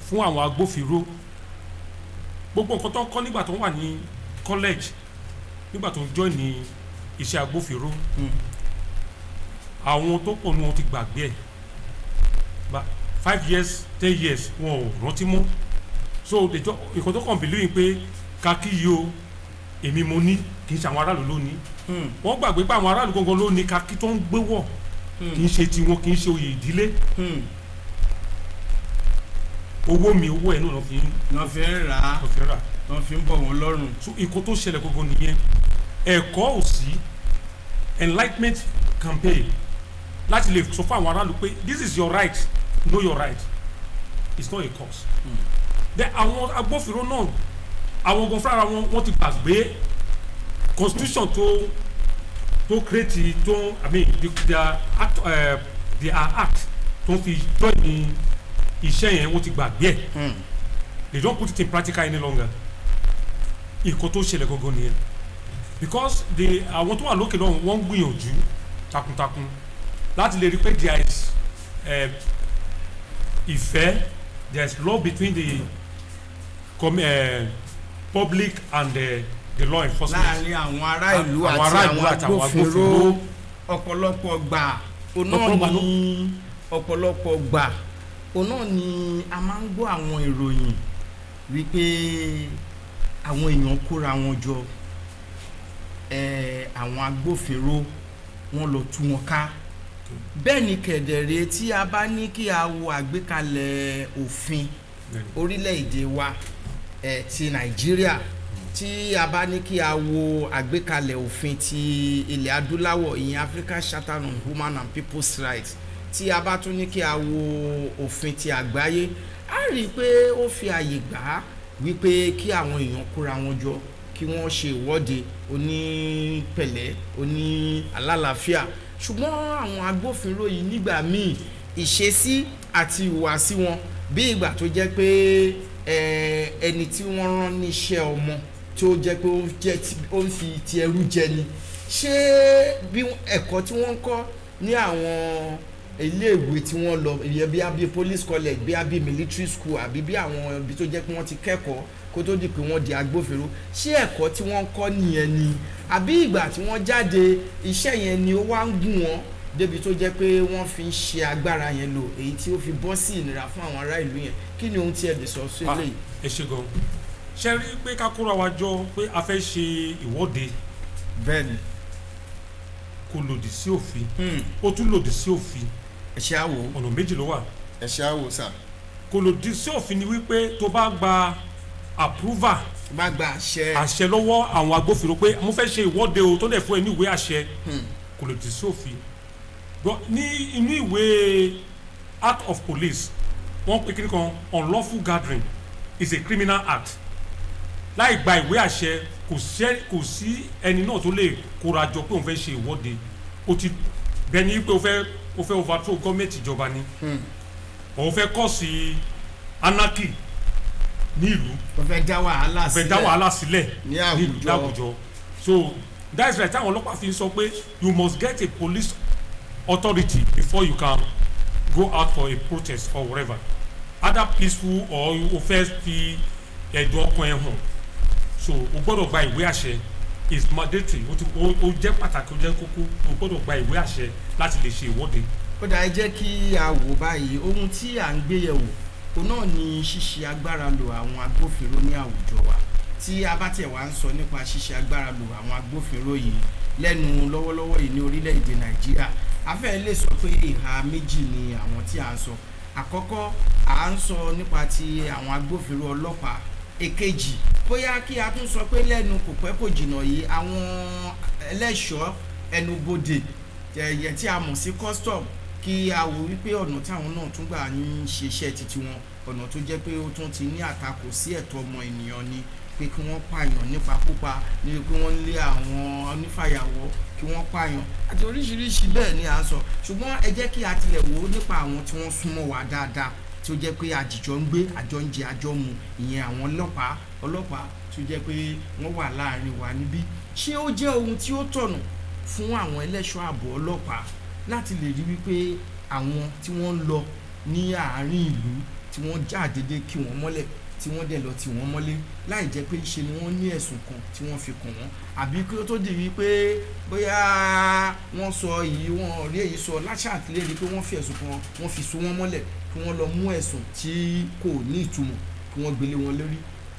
S6: fún àwọn agbófinró gbogbo nǹkan tó ń kọ́ nígbà tó wà ní college nígbà tó ń join ní iṣẹ́ agbófinró àwọn tó pọ̀ ní wọn ti gbàgbé ẹ̀ 5 years 10 years wọn ò rántí mọ́ so nǹkan tó kàn believe pé kakí yìí o èmi mo ní kì í ṣe àwọn aráàlú ló ní wọ́n gbàgbé pé àwọn aráàlú gangan ló ní kakí tó ń gbé wọ̀ kì í ṣe tiwọn kì í ṣe oyè ìdílé owó mi owó ẹ̀ náà lọ́ fi ń rà
S2: wọ́n fi ń bọ̀ wọ́n lọ́rùn.
S6: so nǹkan tó ṣẹlẹ̀ gangan nìyẹn ẹ̀kọ́ ò sí enlightenment campaign láti lè sọ fún àwọn aráàlú pé this is your right know your right it's not a cause. then àwọn agbófinró náà àwọn ogun fúnra wọn ti gbàgbé constitution tó create tó I mean their act tó fi join ní iṣẹ́ yẹn wọ́n ti gbàgbé ẹ̀ they don't put it in practical any longer ìkọ́ tó ṣẹlẹ̀ gangan nìyẹn because àwọn tó wà lókè lọ́wọ́ wọ́n ń gbìyànjú takuntakun láti lè rí pé there is ìfẹ́ there is love between the public and the law enforcement.
S2: láàrin àwọn ará ìlú àti àwọn agbófinró ọ̀pọ̀lọpọ̀ gbà òun náà ni a máa ń gbọ́ àwọn ìròyìn wípé àwọn èèyàn kóra wọn jọ àwọn agbófinró wọn lọ tú wọn ká bẹ́ẹ̀ ni kẹ̀dẹ̀rẹ́ tí a bá ní kí a wo àgbékalẹ̀ òfin orílẹ̀-èdè wa ti Nàìjíríà tí a bá ní kí a wo àgbékalẹ̀ òfin ti ilẹ̀ adúláwọ̀ ìyẹn African Charter on Human and People's Rights tí a bá tún ní kí a wo òfin ti àgbáyé a rí i pé ó fi àyè gbà á wípé kí àwọn èèyàn kóra wọn jọ kí wọ́n ṣe ìwọ́de onípẹ̀lẹ́ oní alálàáfíà ṣùgbọ́n àwọn agbófinró yìí nígbà míì ìṣesí àti ìhùwàsí wọn bí ìgbà tó jẹ́ pé ẹni tí wọ́n rán níṣẹ́ ọmọ tí ó jẹ́ pé ó ń fi ti ẹrú jẹ ni ṣé bí ẹ̀kọ́ tí wọ́n ń kọ́ ní àwọn iléèwé tí wọ́n lọ bí abí police college bí abí military school àbí bí àwọn ibi tó jẹ́ pé wọ́n ti kẹ́kọ̀ọ́ kó tó di pé wọ́n di agbófinró ṣé ẹ̀kọ́ tí wọ́n ń kọ́ nìyẹn ni àbí ìgbà tí wọ́n jáde iṣẹ́ yẹn ni ó wá ń gùn wọ́n débi tó jẹ́ pé wọ́n fi ń ṣe agbára yẹn lò èyí tí ó fi bọ́ sí ìnira fún àwọn ará ìlú yẹn kí ni ohun tí ẹ lè sọ sí eléyìí.
S6: ẹ ṣe gan ṣe rí pé ká kóra wa jọ pé a fẹ́ ṣe ìwọ́de
S2: bẹ́ẹ̀ni
S6: kò lòdì sí òfin ó tún lòdì sí òfin
S2: ẹ ṣe àwò
S6: ọ̀nà méjì ló wà
S2: ẹ ṣe àwò sà
S6: kò lòdì sí òfin ni wípé tó bá gba approval
S2: bá gba
S6: àṣẹ lọ́wọ́ àwọn agbófinró pé mo fẹ́ ṣe ìwọ́de o tó dẹ̀ fún ẹ ní ìwé àṣẹ kò lòdì sí òfin ní inú ìwé act of police wọ́n pe kí ni kan unlawful gathering is a criminal act láì gba ìwé àṣẹ kò sí ẹni náà tó lè kóra jọ pé òun fẹ́ ṣe ìwọ́de ó ti bẹ́ẹ̀ ni pé ó fẹ́ overthrow gọ́ọ̀mẹ̀ntì ìjọba ni òun fẹ́ kọ́ sí anarchy ní ìlú
S2: ó fẹ́ dá
S6: wàhálà sílẹ̀
S2: ní
S6: àwùjọ so that is right táwọn ọlọ́pàá fi sọ pé you must get a police authority before you can go out for a protest or whatever either peaceful or o fẹ́ fi ẹ̀dùn ọkàn ẹ̀ hàn so o gbọ́dọ̀ gba ìwé àṣẹ is mandatory ó jẹ́ pàtàkì ó jẹ́ kókó o gbọ́dọ̀ gba ìwé àṣẹ láti lè ṣe ìwọ́de.
S3: ó dáa jẹ́ kí a wò báyìí ohun tí à ń gbé yẹ̀wò òun náà ni ṣíṣe agbára lo àwọn agbófinró ní àwùjọ wa tí a bá tẹ̀ wá ń sọ nípa ṣíṣe agbára lo àwọn agbófinró yìí lẹ́nu lọ́wọ́lọ́wọ́ yìí ní orílẹ̀-èdè Nàìjíríà a fẹ́ lè sọ pé ìhà méjì ni àwọn tí à ń sọ àkọ́kọ́ à ń sọ nípa ti àwọn agbófinró ọlọ́pàá èkejì bóyá kí a tún sọ pé lẹ́nu kò pẹ́ kò jìnnà yìí àwọn ẹlẹ́ṣọ́ ẹnubodè ẹ̀yẹ tí a mọ̀ sí custom kí a wò wípé ọ̀nà táwọn náà tún gbà ń ṣiṣẹ́ títí wọn ọ̀nà tó jẹ́ pé ó tún ti ní àtakò sí ẹ̀tọ́ ọmọ ènìyàn ni pé kí wọ́n pààyàn nípakúpa ní pé wọ́n lé àwọn onífàyàwọ́ kí wọ́n pààyàn àti oríṣiríṣi bẹ́ẹ̀ ni à ń sọ ṣùgbọ́n ẹ jẹ́ kí a tilẹ̀ wò ó nípa àwọn tí wọ́n súnmọ́ wa dáadáa tí ó jẹ́ pé àjìjọ ń gbé àjọ ń jẹ àjọ mu ìyẹn àwọn ọlọ́pàá tí ó jẹ́ pé wọ́n wà láàrin wa níbí ṣé ó jẹ́ ohun tí ó tọ̀nà fún àwọn ẹlẹ́ṣọ́ ààbò ọlọ́pàá láti lè rí wípé àwọn tí wọ́n ń lọ ní àárín ìlú tí wọ́n já dédé kí wọ́n mọ́lẹ̀ tí wọ́n dẹ̀ lọ tì wọ́n mọ́lé láì jẹ́ pé ṣe ni wọ́n ní ẹ̀sùn kan tí wọ́n fi kàn wọ́n àbí kí ó tó di wípé bóyá wọ́n sọ èyí wọ́n rí èyí sọ láṣàtìlẹ́yìn pé wọ́n fi ẹ̀sùn kan wọ́n fi so wọ́n mọ́lẹ̀ kí wọ́n lọ mú ẹ̀sùn tí kò ní ìtumọ̀ kí wọ́n gbélé wọn lórí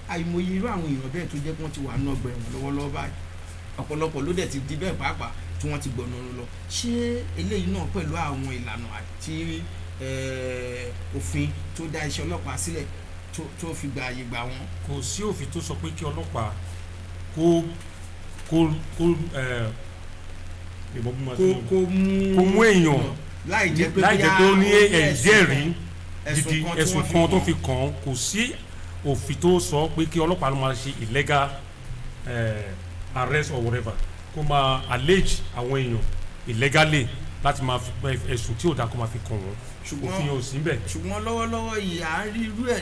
S3: àìmọye irú àwọn èèyàn bẹ́ẹ̀ tó jẹ́ pé wọ́n ti wà ní ọgbà ẹ̀wọ̀n lọ́wọ́lọ́wọ́ báyìí ọ̀pọ̀lọpọ̀ ló dẹ̀ ti di bẹ́ẹ̀ pàápàá tí wọ́n ti gbọ̀nà lọ ṣé eléyìí náà pẹ̀lú àwọn ìlànà àti òfin tó dá iṣẹ́ ọlọ́pàá sílẹ̀ tó fi gba àyè gbà wọ́n.
S6: kò sí òfin tó sọ pé kí ọlọ́pàá kó mú èèyàn
S3: láì jẹ́ pé
S6: ó ní ẹ̀jẹ̀rí gidi ẹ̀sùn kan tó fi kàn án kò sí òfin tó sọ pé kí ọlọ́pàá ló máa ṣe illegal arrest or whatever kó máa allege àwọn èèyàn illegally láti máa fi ẹ̀sùn tí ò dáa kó máa fi kàn wọ́n òfin yóò sí bẹ́ẹ̀.
S3: ṣùgbọ́n lọ́wọ́lọ́wọ́ yìí à ń rí irú ẹ̀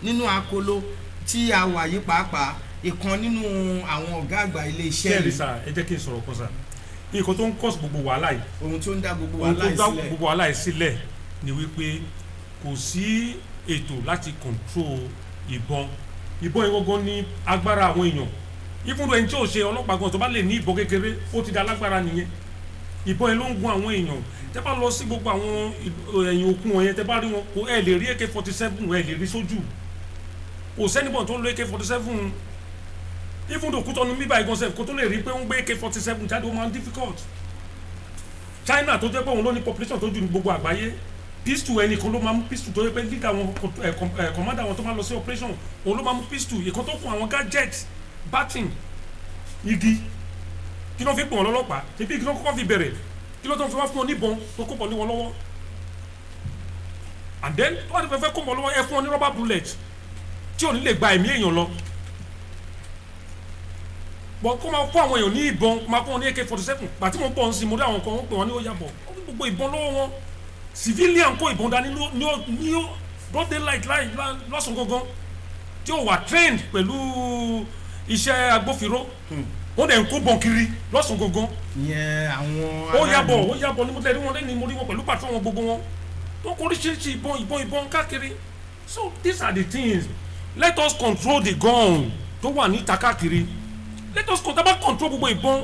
S3: nínú akolo tí a wà yìí pàápàá ìkan nínú àwọn ọ̀gá àgbà ilé iṣẹ́
S6: yìí. sẹ́ẹ̀rì sá ẹ jẹ́ kí n sọ̀rọ̀ kan sá nǹkan tó ń kọ́sì gbogbo wàhálà yìí.
S3: ohun tó ń dá gbogbo
S6: wàhálà yìí sílẹ̀ ni wípé kò sí ètò láti control ìbọn yìí gbọ́ngàn ní agbára àwọn èèyàn ìfúndu ẹni tí ò ṣe ọlọ́pàá gan tó bá lè ní ìbọn kékeré ó ti da lágbára nìyẹn ìbọn yẹn ló ń gun àwọn èèyàn tẹ́ bá lọ sí gbogbo àwọn ẹ̀yìn òkun wọ̀nyẹn tẹ́ bá rí wọn kò ẹ̀ lè rí AK-47 ẹ̀ lè rí sójú kò sẹ́nibọ̀n tó ń lo AK-47 ìfúndu òkúta ní bíbá ìgbọ̀nsẹ̀ kó tó lè rí pé ó ń gbé AK-47 jáde ó máa ń difficult China tó jẹ́ pé òun ló ní population tó jù ní gbogbo àgbáyé pistol ẹnìkan ló máa mú pistol tó yẹ pé leader wọn commander wọn tó máa lọ sí operation òun ló máa mú pistol ìkan tó kún àwọn gadget batting igi kí ló fi pọ̀ lọ́lọ́pàá ebi kí ló kọ́kọ́ fi bẹ̀rẹ̀ kí ló tó fi wá fún ọ níbọn tó kó bọ̀ ní wọn lọ́wọ́ and then tó bá ti fẹ́ kó bọ̀ lọ́wọ́ ẹ fún ọ ní rubber bullet tí ò ní lè gba ẹ̀mí èèyàn lọ bọ̀ kó máa kó àwọn èèyàn ní ìbọn máa kó wọn ní AK-47 pàtí mo bọ̀ ń sin mo rí àwọn kan wọ́n pè wọ́n ní ó yàbọ̀ ó ní gbogbo ìbọn lọ́wọ́ wọn civilian kó ìbọn dání ní broad daylight lọ́sàn gangan tí ó wà trained pẹ̀lú iṣẹ́ agbófinró wọ́n dẹ̀ ń kó bọ̀n kiri lọ́sàn gangan.
S3: yẹn àwọn
S6: ó yàbọ̀ ní mo tẹ̀lé wọn lẹ́ni mo rí wọn pẹ̀lú pàtó wọn gbogbo wọn tó kó oríṣiríṣi ìbọn káàkiri so these are the things let us control the gun tó wà níta káàkiri let us control gbogbo ìbọn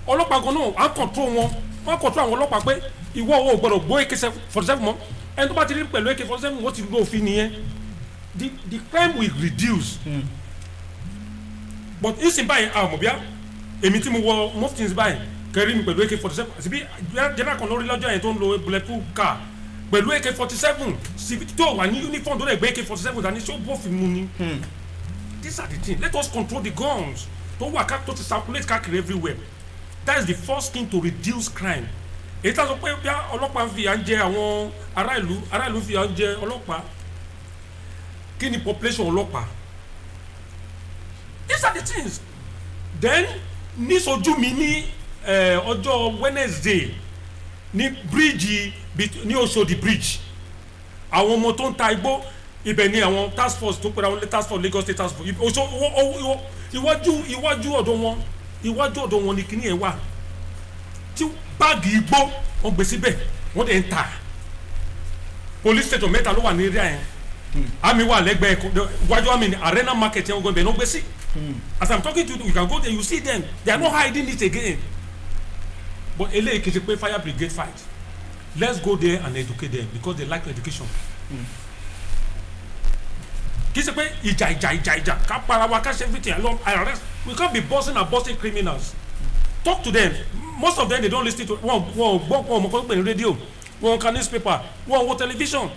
S6: ọlọ́pàá gan náà à ń control wọn wọ́n control àwọn ọlọ́pàá pé ìwọ ò gbọ́dọ̀ gbọ́ AK-47 mọ́ ẹni tó bá ti rí pẹ̀lú AK-47 wọ́n ti lo òfin nìyẹn the crime will reduce. But ìsìn báyìí àmọ̀bíà èmi tí mo wọ muftins báyìí kẹrí mi pẹ̀lú AK-47 síbi general kan lórí lọ́jọ́ yẹn tó ń lo bulletproof car pẹ̀lú AK-47 síbi tó wà ní uniform tó lè gbé AK-47 dání ṣó bófin mu ni. These are the things let us control the guns tó wà tó ti circulate káàkiri everywhere that is the first thing to reduce crime. èyí tá a sọ pé bí ọlọ́pàá ń fìyà ń jẹ àwọn ará ìlú fìyà ń jẹ ọlọ́pàá kí ni population ọlọ́pàá. These are the things. Then ní sojú mi ní ọjọ́ Wednesday ní bíríìjì ní Oṣòdì bridge àwọn ọmọ tó ń ta igbó ibẹ̀ ni àwọn task force tó pera wọn lé task force Lagos State task force iwájú ọ̀dọ̀ wọn ni kíní ẹ̀ wà tí báàgì igbó wọn gbé síbẹ̀ wọ́n dẹ̀ ń ta police station mẹ́ta ló wà ní area yẹn àmì wà lẹ́gbẹ̀ẹ́ iwájú àmì ní arena market yẹn gbọ́n ibẹ̀ ló gbé sí as I'm talking to you, you can go there, you see them, they are not hiding it again. But eléyìí kì í ṣe pé fire brigade fight, let's go there and educate them because they like education. Kì í ṣe pé ìjà ká para wa ká ṣe everything along arrest, we can't be busting and busting criminals. Talk to them. Most of them they don't listen to wọn gbọ́ wọn mọ̀ pé ní radio, wọn ka newspaper, wọn wo television.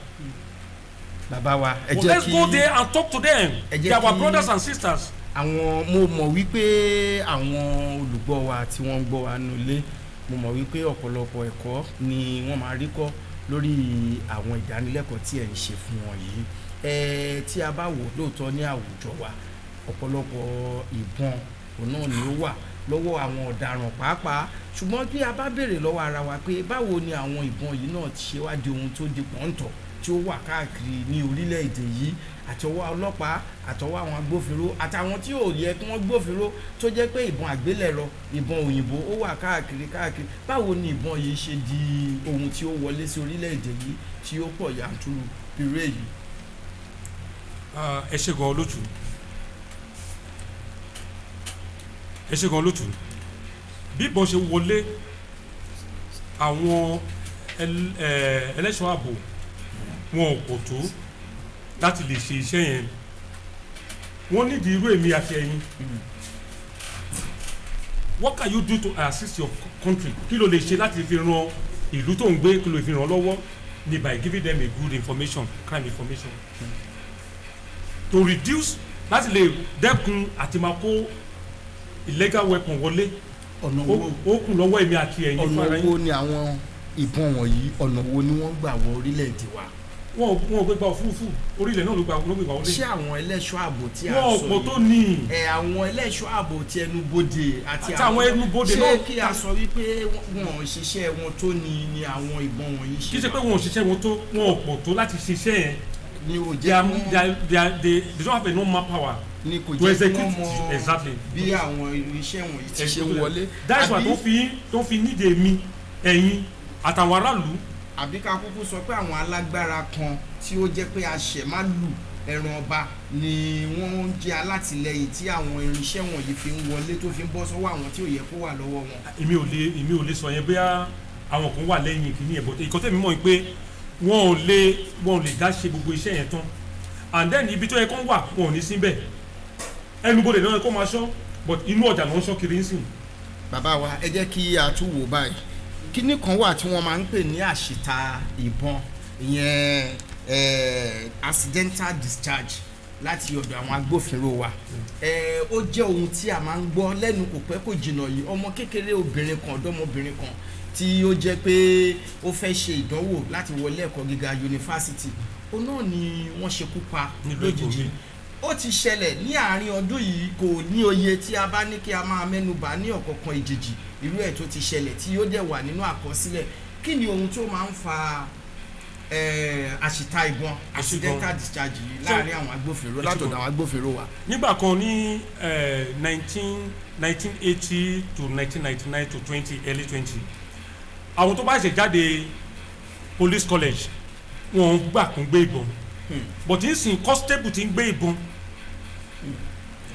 S3: bàbá wa ẹ jẹ́ kí
S6: let's go there and talk to them. They are our brothers and sisters.
S3: àwọn mo mọ̀ wípé àwọn olùgbọ́ wa tí wọ́n ń gbọ́ wa nulẹ̀ mo mọ̀ wípé ọ̀pọ̀lọpọ̀ ẹ̀kọ́ ni wọ́n máa rí kọ́ lórí àwọn ìdánilẹ́kọ̀ọ́ tí ẹ̀ ń ṣe fún wọn yìí tí a bá wò lóòótọ́ ní àwùjọ wa ọ̀pọ̀lọpọ̀ ìbọn òun náà ni ó wà lọ́wọ́ àwọn ọ̀daràn pàápàá ṣùgbọ́n bí a bá béèrè lọ́wọ́ ara wa pé báwo ni àwọn ìbọn yìí náà ti ṣe wá di ohun tó di pọ́ńtọ̀ tí ó wà káàkiri ní orílẹ̀-èdè yìí àtọwọ́ ọlọ́pàá àtọwọ́ àwọn agbófinró àtàwọn tí ò yẹ kí wọ́n gbófinró tó jẹ́ pé ìbọn àgbélẹ̀rọ ìbọn òyìnbó ó wà káàkiri báwo ni ìbọn yìí ṣe di ohun tí ó wọlé sí orílẹ̀-èdè yìí tí ó pọ̀ yàntúrú irú èyí.
S6: ẹ ṣe gan olótùú ẹ ṣe gan olótùú bí ìbọn ṣe wọlé àwọn ẹlẹ́ṣọ́ ààbò wọn ò pọ̀ tó láti lè ṣe iṣẹ́ yẹn wọ́n nídìí irú èmi àti ẹ̀yin what can you do to assist your country kí ló lè ṣe láti fi ran ìlú tó ń gbé kí ló fi ràn lọ́wọ́ ni by giving them a good information crime information to reduce láti lè dẹ́kun àti máa kó illegal weapon wọlé
S3: ọ̀nà wo
S6: ó kún lọ́wọ́ èmi àti ẹ̀yin fúnra yín.
S3: ọ̀nà wo ni àwọn ìbọn wọ̀nyí ọ̀nà wo ni wọ́n gbà wọ orílẹ̀-èdè wa.
S6: wọn ò gbé gba òfurufú orílẹ̀ náà ló gbé gba wọlé.
S3: ṣé àwọn ẹlẹ́ṣọ́ ààbò tí a sọ
S6: yìí wọn ò pọ̀ tó ní.
S3: àwọn ẹlẹ́ṣọ́ ààbò ti ẹnubodè àti
S6: àwọn ẹnubodè náà.
S3: ṣé kí a sọ wípé wọn ò ṣiṣẹ́ wọn tó ni àwọn ìbọn wọ̀nyí ṣe.
S6: kì í ṣe pé wọn ò ṣiṣẹ́ wọn tó wọn ò pọ̀ tó láti ṣiṣẹ́ yẹn.
S3: ni ò jẹ́
S6: they don't have a normal power.
S3: ni kò
S6: to
S3: jẹ́
S6: execute
S3: kí wọ́n mọ
S6: exactly.
S3: bí àwọn irinṣẹ́ wọ̀nyí ti ṣe wọlé.
S6: that is why tó fi nídìí èmi ẹ̀yin àtàwọn aráàlú.
S3: àbí ká kúkú sọ pé àwọn alágbára kan tí ó jẹ́ pé aṣẹ̀málù ẹran ọba ni wọ́n ń jẹ́ alátìlẹyìn tí àwọn irinṣẹ́ wọ̀nyí fi ń wọlé tó fi ń bọ́ sọ́wọ́ àwọn tí ò yẹ kó wà lọ́wọ́ wọn.
S6: èmi ò lè sọ yẹn bóyá àwọn kan wà lẹ́yìn kìíní ẹ̀ bọ́tẹ́ ìkọ́tẹ́ mi mọ̀ pé wọn ò lè dá ṣe gbogbo iṣẹ́ yẹn tán and then ibi tó yẹ kán wà wọn ò ní síbẹ̀ ẹnubodè náà kó máa ṣọ́ but inú ọjà ló ń ṣọ́ kiri ń sìn.
S3: bàbá wa ẹ jẹ́ kí a tún wò báyìí kíní kan wà tí wọ́n máa ń pè ní àṣìta ìbọn ìyẹn accidental discharge láti ọ̀dọ̀ àwọn agbófinró wa ó jẹ́ ohun tí a máa ń gbọ́ lẹ́nu kò pẹ́ kò jìnnà yìí ọmọ kékeré obìnrin kan ọ̀dọ́mọbìnrin kan tí ó jẹ́ pé ó fẹ́ ṣe ìdánwò láti wọlé ẹ̀kọ́ gíga yunifásitì ó náà ni wọ́n ṣekú pa lójijì ó ti ṣẹlẹ̀ ní àárín ọdún yìí kò ní oye tí a bá ní kí a máa mẹ́nubà ní ọ̀kọ̀ọ̀kan ìjèjì irú ẹ̀ tó ti ṣẹlẹ̀ tí ó dẹ̀ wà nínú àkọsílẹ̀ kí ni ohun tó máa ń fa àṣìta ìbọn accidental discharge yìí láàrin àwọn agbófinró látọ̀dọ̀ àwọn agbófinró wa.
S6: nígbà kan ní 1980 to 1999 to 20 early 20 àwọn tó bá ṣe jáde police college wọn ń gbà kún gbé ìbọn but n sin constable ti ń gbé ìbọn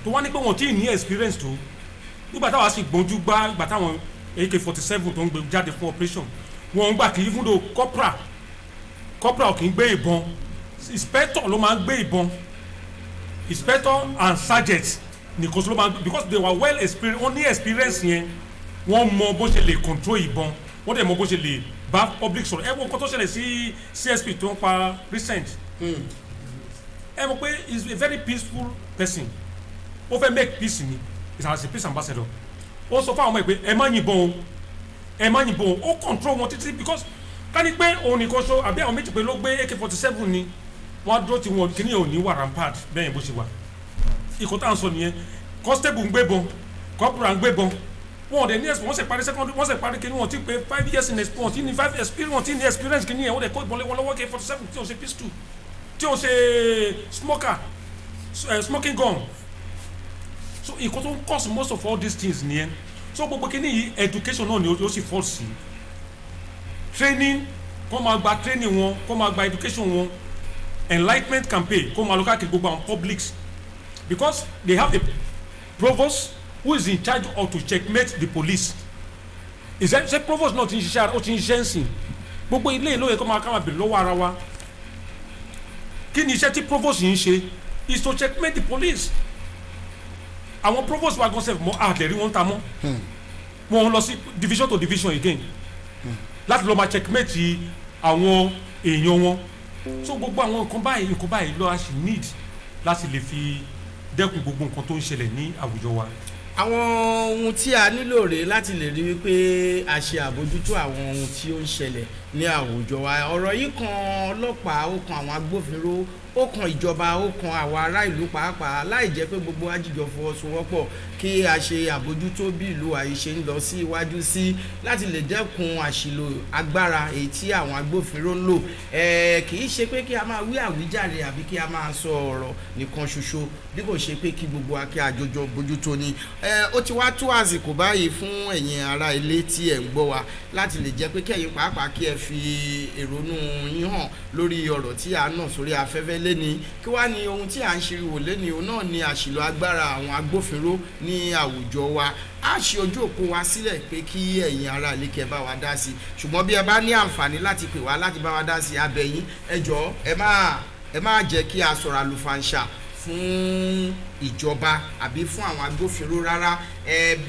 S6: tó wá ní pé wọn ti ní experience tó nígbà táwa sì gbọ́njú gbá ìgbà táwọn AK-47 tó ń gbé jáde fún operation wọn ń gbà kí even though corporal kì í gbé ìbọn inspector ló máa ń gbé ìbọn inspector and sergeant nìkan ló máa ń because they were well experienced wọ́n ní experience yẹn wọ́n mọ bó ṣe lè control ìbọn wọ́n dẹ̀ mọ bó ṣe lè bá public sọ̀rọ̀ ẹ wo nǹkan tó ṣẹlẹ̀ sí CSP tó ń pa recent ẹ mọ̀ pé he is a very peaceful person ó fẹ́ make peace ni he is a peace ambassador ó sọ fún àwọn ọmọ ẹ pé ẹ má yìnbọn o ó control wọn títí because ká ní pé òun nìkan ṣo àbí àwọn méjì pé ló gbé AK-47 ni wọ́n á dúró tí wọn kí ni ò ní wà rampart bẹ́ẹ̀ bó ṣe wà ikọ̀ tá à ń sọ nìyẹn constable ń gbébọn corporal ń gbébọn wọn ò dẹ̀ ní wọ́n sì parí secondary wọ́n sì parí kí ni wọ́n ti pé 5 years in experience ní 5 experience wọ́n ti ní experience kí ni yẹn wọ́n dẹ̀ kó ìbọn lé wọn lọ́wọ́ AK-47 tí wọ́n ṣe pistol tí wọ́n ṣe smoking gun so ikọ̀ tó ń cause most of all these things nìyẹn so gbogbo kí ni yìí education náà ni ó sì fall sí training kó máa gba training wọn kó máa gba education wọn enlightenment campaign kó máa lọ káàkiri gbogbo àwọn publics because they have provost who is in charge of to checkmate the police is that ṣe provost náà ti ń ṣiṣẹ́ ó ti ń ṣiṣẹ́ ń sìn gbogbo ilé ìlú yẹn kó máa ká máa bèrè lọ́wọ́ ara wa kí ni iṣẹ́ tí provost yìí ń ṣe is to checkmate the police àwọn provost wa gan sef mọ àtẹ̀rí wọn ta mọ́ wọn lọ sí division to division again láti lọ́ọ́ máa checkmate àwọn èèyàn wọn so gbogbo àwọn nǹkan báyìí lọ́ọ́ a sì need láti lè fi dẹ́kun gbogbo nǹkan tó ń ṣẹlẹ̀ ní àwùjọ wa.
S7: àwọn ohun tí a nílò rèé láti lè rí wípé a ṣe àbójútó àwọn ohun tí ó ń ṣẹlẹ̀ ní àwùjọ wa ọ̀rọ̀ yìí kan ọlọ́pàá ó kan àwọn agbófinró ó kan ìjọba ó kan àwọn ará ìlú pàápàá láì jẹ́ pé gbogbo ajíjọ fọwọ́sowọ́pọ̀ kí a ṣe àbójútó bí ìlú àyè ṣe ń lọ sí iwájú sí láti lè dẹ́kun àṣìlò agbára èyí tí àwọn agbófinró ń lò kì í ṣe pé kí a máa wí àwíjàre àbí kí a máa sọ ọ̀rọ̀ nìkan ṣoṣo bí kò ṣe pé kí gbogbo akẹ́ àjọjọ bójútó ni ó ti wá tó àsìkò báyìí fún ẹ̀yin ará ilé tí ẹ̀ ń gbọ́ wa láti lè jẹ́ pé kẹ́yìn pàápàá kí ẹ fi èrònú yín hàn lórí ọ̀rọ̀ tí a nà sórí afẹ́fẹ́ lẹ́ni kí wá ní ohun tí à ń ṣiriwò lẹ́ni òun náà ni àṣìlò agbára àwọn agbófinró ní àwùjọ wa a ṣe ojú òpó wa sílẹ̀ pé kí ẹ̀yin ará ilé kẹ́ bá wa dá sí ṣùgbọ́n bí ẹ bá ní àǹfààní láti pè wá láti bá wa dá sí abẹ́yìn ẹ jọ̀ọ́ ẹ má jẹ́ kí a sọ̀rọ̀ àlùfàǹṣà fún ìjọba àbí fún àwọn agbófinró rárá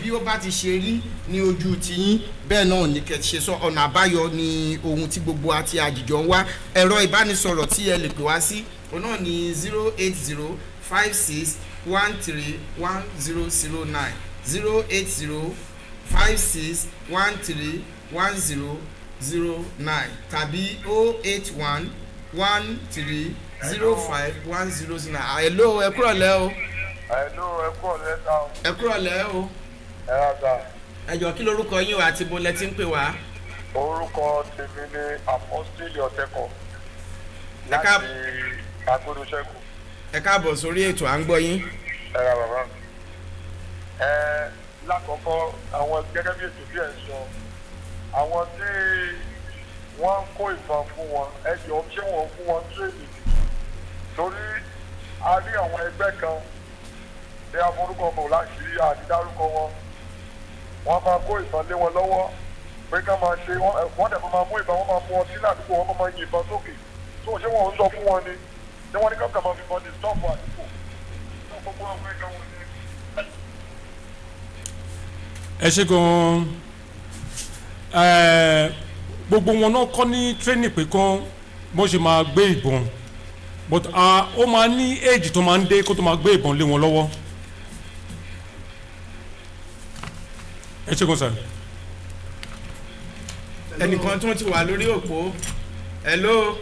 S7: bí ó bá ti ṣe rí ní ojú tiyín bẹ́ẹ̀ náà ní kẹ́ ṣe sọ ọ̀nà àbáyọ ní ohun tí gbogbo àti àjìjọ ń wá ẹ̀rọ ìbánisọ̀rọ̀ tí ẹ lè pè wá sí òun náà ní 08056131009 08056131009 tàbí 08113051009. Hello, ẹ kúrọ̀lẹ́ o.
S8: Hello, ẹ kúrọ̀lẹ́ ta o.
S7: Ẹ kúrọ̀lẹ́ o.
S8: Ẹ rà ta.
S7: Ẹ jọ̀ọ́ kí lorúkọ yín o àti ibo lẹ ti ń pè wá.
S8: Orúkọ tèmi ni Apostoli Ọ̀tẹ́kọ̀
S7: Ẹ ká-
S8: láti Agbódúṣẹ́gun.
S7: Ẹ káàbọ̀ sórí ètò à ń gbọ́ yín.
S8: Ẹ rà bàbá mi. Lákọ̀ọ́kọ́ àwọn gẹ́gẹ́ bí ètò bí ẹ̀ ń sọ àwọn tí wọ́n ń kó ìbọn fún wọn ẹ jọ ṣé wọ́n fún wọn tírèdì torí a rí àwọn ẹgbẹ́ kan bí amórúkọ mọ̀ láṣìírí àdídárúkọ wọn wọ́n máa kó ìbọn lé wọn lọ́wọ́ pé ká máa ṣe wọ́n dẹ̀ máa mú ìbọn wọ́n máa mú ọtí ládùúgbò wọ́n máa yin ìbọn sókè tó ṣé wọ́n ń sọ fún wọn ni ṣé wọ́n ní ká máa fi ìbọn di stọ́ọ̀fù àdúgbò tó gbogbo àwọn ẹgbẹ́ wọn ni.
S6: ẹ ṣe gan gbogbo wọn náà kọ́ ní training pé kán bọ́n ṣe máa gbé ìbọn but ó máa ní age tó máa ń dé kó tó máa gbé ìbọn lé wọn lọ́wọ́ ẹ ṣe gan sir.
S7: Ẹnìkan tó ti wà lórí òpó. Hello.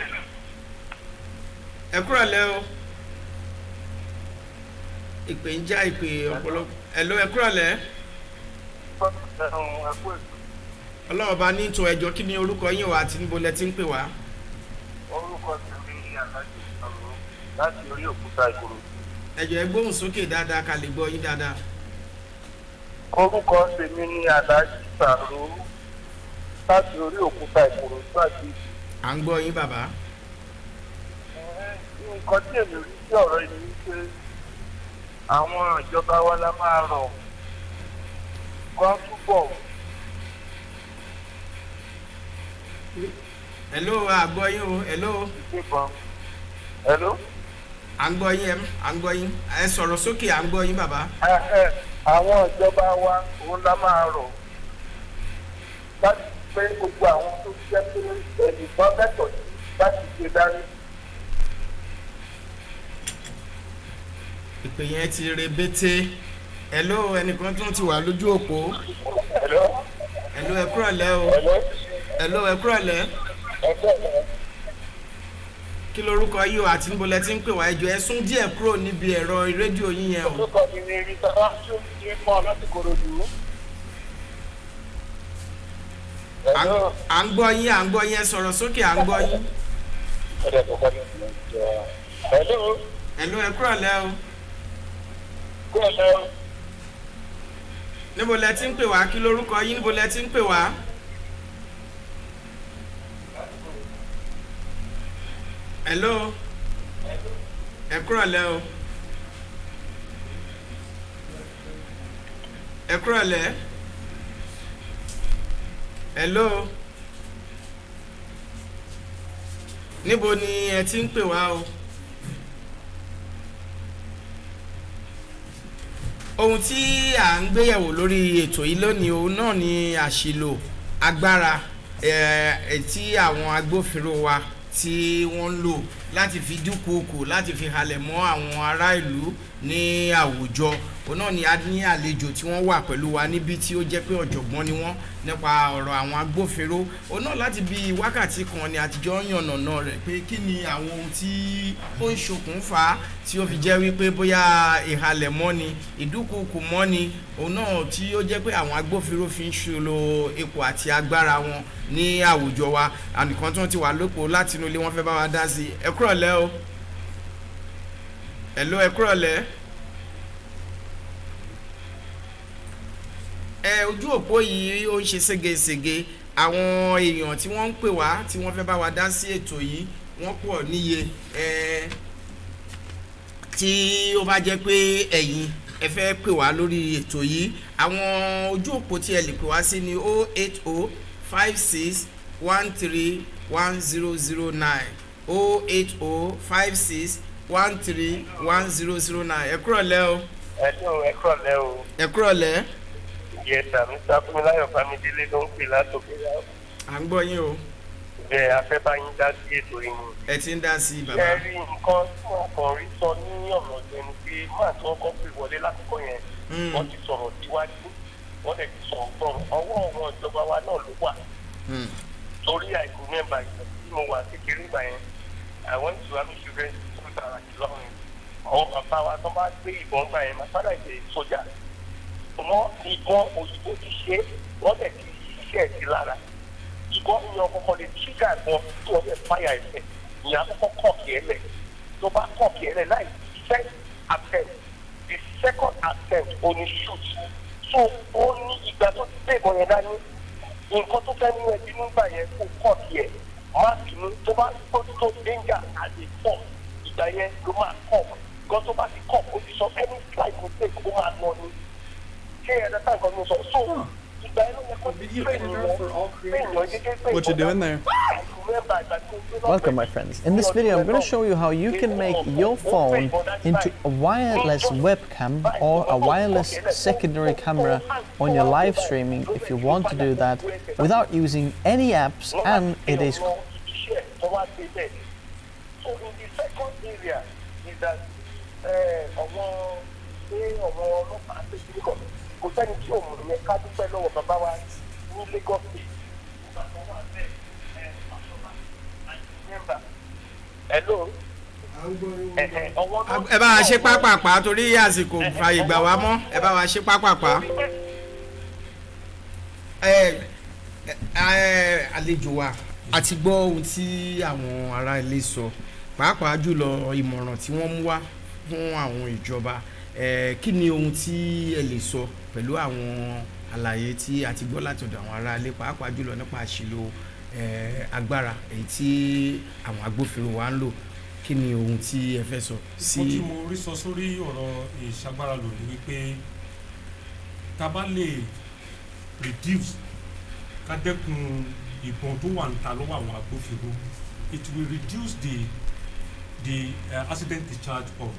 S7: Ẹ kúrọ̀lẹ́ o. Ìpè ń já ìpè ọ̀pọ̀lọpọ̀. Hello, ẹ kúrọ̀lẹ́. Ọlọ́run bá ní ìtò ẹjọ́ kí ni orúkọ yín o àti níbo lẹ ti ń pè wá.
S8: Orúkọ tèmi ni Àlájì Sàrò láti orí òkúta ìkòrò.
S7: Ẹjọ́ ẹ gbóhùn sókè dáadáa ká lè gbọ́ yín dáadáa.
S8: Orúkọ tèmi ni Àlájì Sàrò láti orí òkúta ìkòrò láti.
S7: À ń gbọ́ yín bàbá.
S8: Nǹkan tí èmi rí sí ọ̀rọ̀ yìí ni pé àwọn ìjọba wa la máa rọ̀ kán túbọ̀.
S7: Hello, à ń gbọ́ yín o. Hello.
S8: Ìgbébọn. Hello?
S7: À ń gbọ́ yín à ń gbọ́ yín. Ẹ sọ̀rọ̀ sókè à ń gbọ́ yín bàbá.
S8: Àwọn ìjọba wa òun la máa rọ̀ láti pé gbogbo àwọn tó jẹ́ pé ẹnìkan mẹ́tọ̀ láti ṣe dání.
S7: Ìpè yẹn ti rebete. Hello, ẹnìkan tó ti wà lójú òpó.
S8: Hello?
S7: Hello, ẹ kúrọ̀lẹ́ o.
S8: Hello?
S7: Hello, ẹ kúrọ̀lẹ́. Kí lorúkọ yín o àti níbo lẹ ti ń pè wá ẹjọ́ ẹ sún díẹ̀ kúrò níbi ẹ̀rọ rédíò yín yẹn o.
S8: Orúkọ mi ni Rita Ráṣíò ní mọ́ láti Kòròdú. Hello?
S7: À ń gbọ́ yín ẹ sọ̀rọ̀ sókè à ń gbọ́ yín.
S8: Hello?
S7: Hello, ẹ kúrọ̀lẹ́ o.
S8: Hello?
S7: Níbo lẹ ti ń pè wá kí lorúkọ yín níbo lẹ ti ń pè wá. Hello. Ẹ kúrọ̀lẹ́ o. ẹ kúrọ̀lẹ́. Hello. Níbo ni ẹ ti ń pè wá o? Ohun tí à ń gbéyẹ̀wò lórí ètò yìí lónìí òun náà ni àṣìlò agbára tí àwọn agbófinró wa tí wọ́n ń lò láti fi dúkòokò láti fi halẹ̀ mọ́ àwọn ará ìlú ní àwùjọ. Òun náà ni a ní àlejò tí wọ́n wà pẹ̀lú wa níbi tí ó jẹ́ pé ọ̀jọ̀gbọ́n ni wọ́n nípa ọ̀rọ̀ àwọn agbófinró. Òun náà láti bí wákàtí kan ni àtijọ́ yànnàná rẹ̀ pé kí ni àwọn ohun tí ó ń ṣokùnfà tí ó fi jẹ́ wípé bóyá ìhalẹ̀ mọ́ ni ìdúkòokò mọ́ ni òun náà tí ó jẹ́ pé àwọn agbófinró fi ń ṣòro ipò àti agbára wọn ní àwùjọ wa. Ànìkan tó ti wà lópò láti inú ilé wọn fẹ́ bá wa dá sí. Ẹ kúrọ̀lẹ́ o. Hello, ẹ kúrọ̀lẹ́. Ojú òpó yìí ó ń ṣe ségesège. Àwọn èèyàn tí wọ́n ń pè wá tí wọ́n fẹ́ bá wa dá sí ètò yìí wọ́n pọ̀ níye. Tí ó bá jẹ́ pé ẹ̀yin ẹ fẹ́ pè wá lórí ètò yìí, àwọn ojú òpó tí ẹ lè pè wá sí ni 08056131009 08056131009. Ẹ kúrọ̀lẹ́ o.
S9: Ẹ kúrọ̀lẹ́ o.
S7: Ẹ kúrọ̀lẹ́.
S9: Yẹ́sà, Mr. Fúnmiláyọ̀ Bámidélé ló ń pè látòkè yá.
S7: À ń gbọ́ yín o.
S9: Bẹ́ẹ̀ afẹ́ bá yín dá sí ètò yìí.
S7: Ẹ ti ń dá sí bàbá.
S9: Ẹ rí nǹkan tí wọ́n kàn rí sọ ní ọ̀nà ìgbẹ́ni pé máa tí wọ́n kọ́ pè wọlé lásìkò yẹn. Wọ́n ti sọ̀rọ̀ síwájú, wọ́n dẹ̀ ti sọ̀rọ̀ gbọ́n. Ọwọ́ àwọn ìjọba wa náà ló wà. Torí àìkú mẹ́mbà ìgbà tí mo wà kékeré gbà yẹn, I went to Army Children's School Tàràkì lọ́rùn. Àwọn bàbá wa tó bá gbé ìbọn gbà yẹn, màá padà ṣe sójà. Wọ́n ìbọn òyìnbó ti ṣe wọ́n dẹ̀ ti ṣiṣẹ́ sí lára. Ìbọn ìyẹn kọ́kọ́ lè tígà gan tí wọ́n dẹ̀ fáyà ẹ̀fẹ̀. Ìyẹn akọ́kọ́ kọ̀ọ̀kì ẹ̀lẹ̀. Tó bá kọ̀ọ̀kì ẹ̀lẹ̀ láì first attempt, the second attempt only shoot. So ó ní ìgbà tó ti gbé ìbọn yẹn dání. Nǹkan tó fẹ́ mú ẹbí nígbà yẹn kó kọ̀ọ̀kì ẹ̀. Má bínú tó bá gbójú tó danger àti pọ̀ ìgbà yẹn ló máa kọ̀. Gan tó bá ti kọ̀ ó ti sọ any slight mistake ó máa lọ ní.
S10: What you doing there? Welcome, my friends. In this video, I'm going to show you how you can make your phone into a wireless webcam or a wireless secondary camera on your live streaming if you want to do that without using any apps, and it is
S9: So in the second area is that kò sẹ́ni tí òun yẹn ká dúpẹ́ lọ́wọ́ bàbá wa ní Lagos State.
S7: Ẹ bá wa ṣe pápápá torí àsìkò fàyè gbà wá mọ́. Ẹ bá wa ṣe pápápá. Àlejò wa a ti gbọ́ ohun tí àwọn ará ilé sọ, pàápàá jùlọ ìmọ̀ràn tí wọ́n mú wá fún àwọn ìjọba. Kí ni ohun tí ẹ lè sọ pẹ̀lú àwọn àlàyé tí a ti gbọ́ láti ọ̀dọ̀ àwọn ará ilé, pàápàá jùlọ nípa àṣìlò agbára èyí tí àwọn agbófinró wa ń lò? Kí ni ohun tí ẹ fẹ́ sọ sí?
S6: Ohun tí mo rí sọ sórí ọ̀rọ̀ ìṣagbára lò ní wípé tá bá lè reduce ká dẹ́kun ìbọn tó wà níta lọ́wọ́ àwọn agbófinró, it will reduce the accident discharge of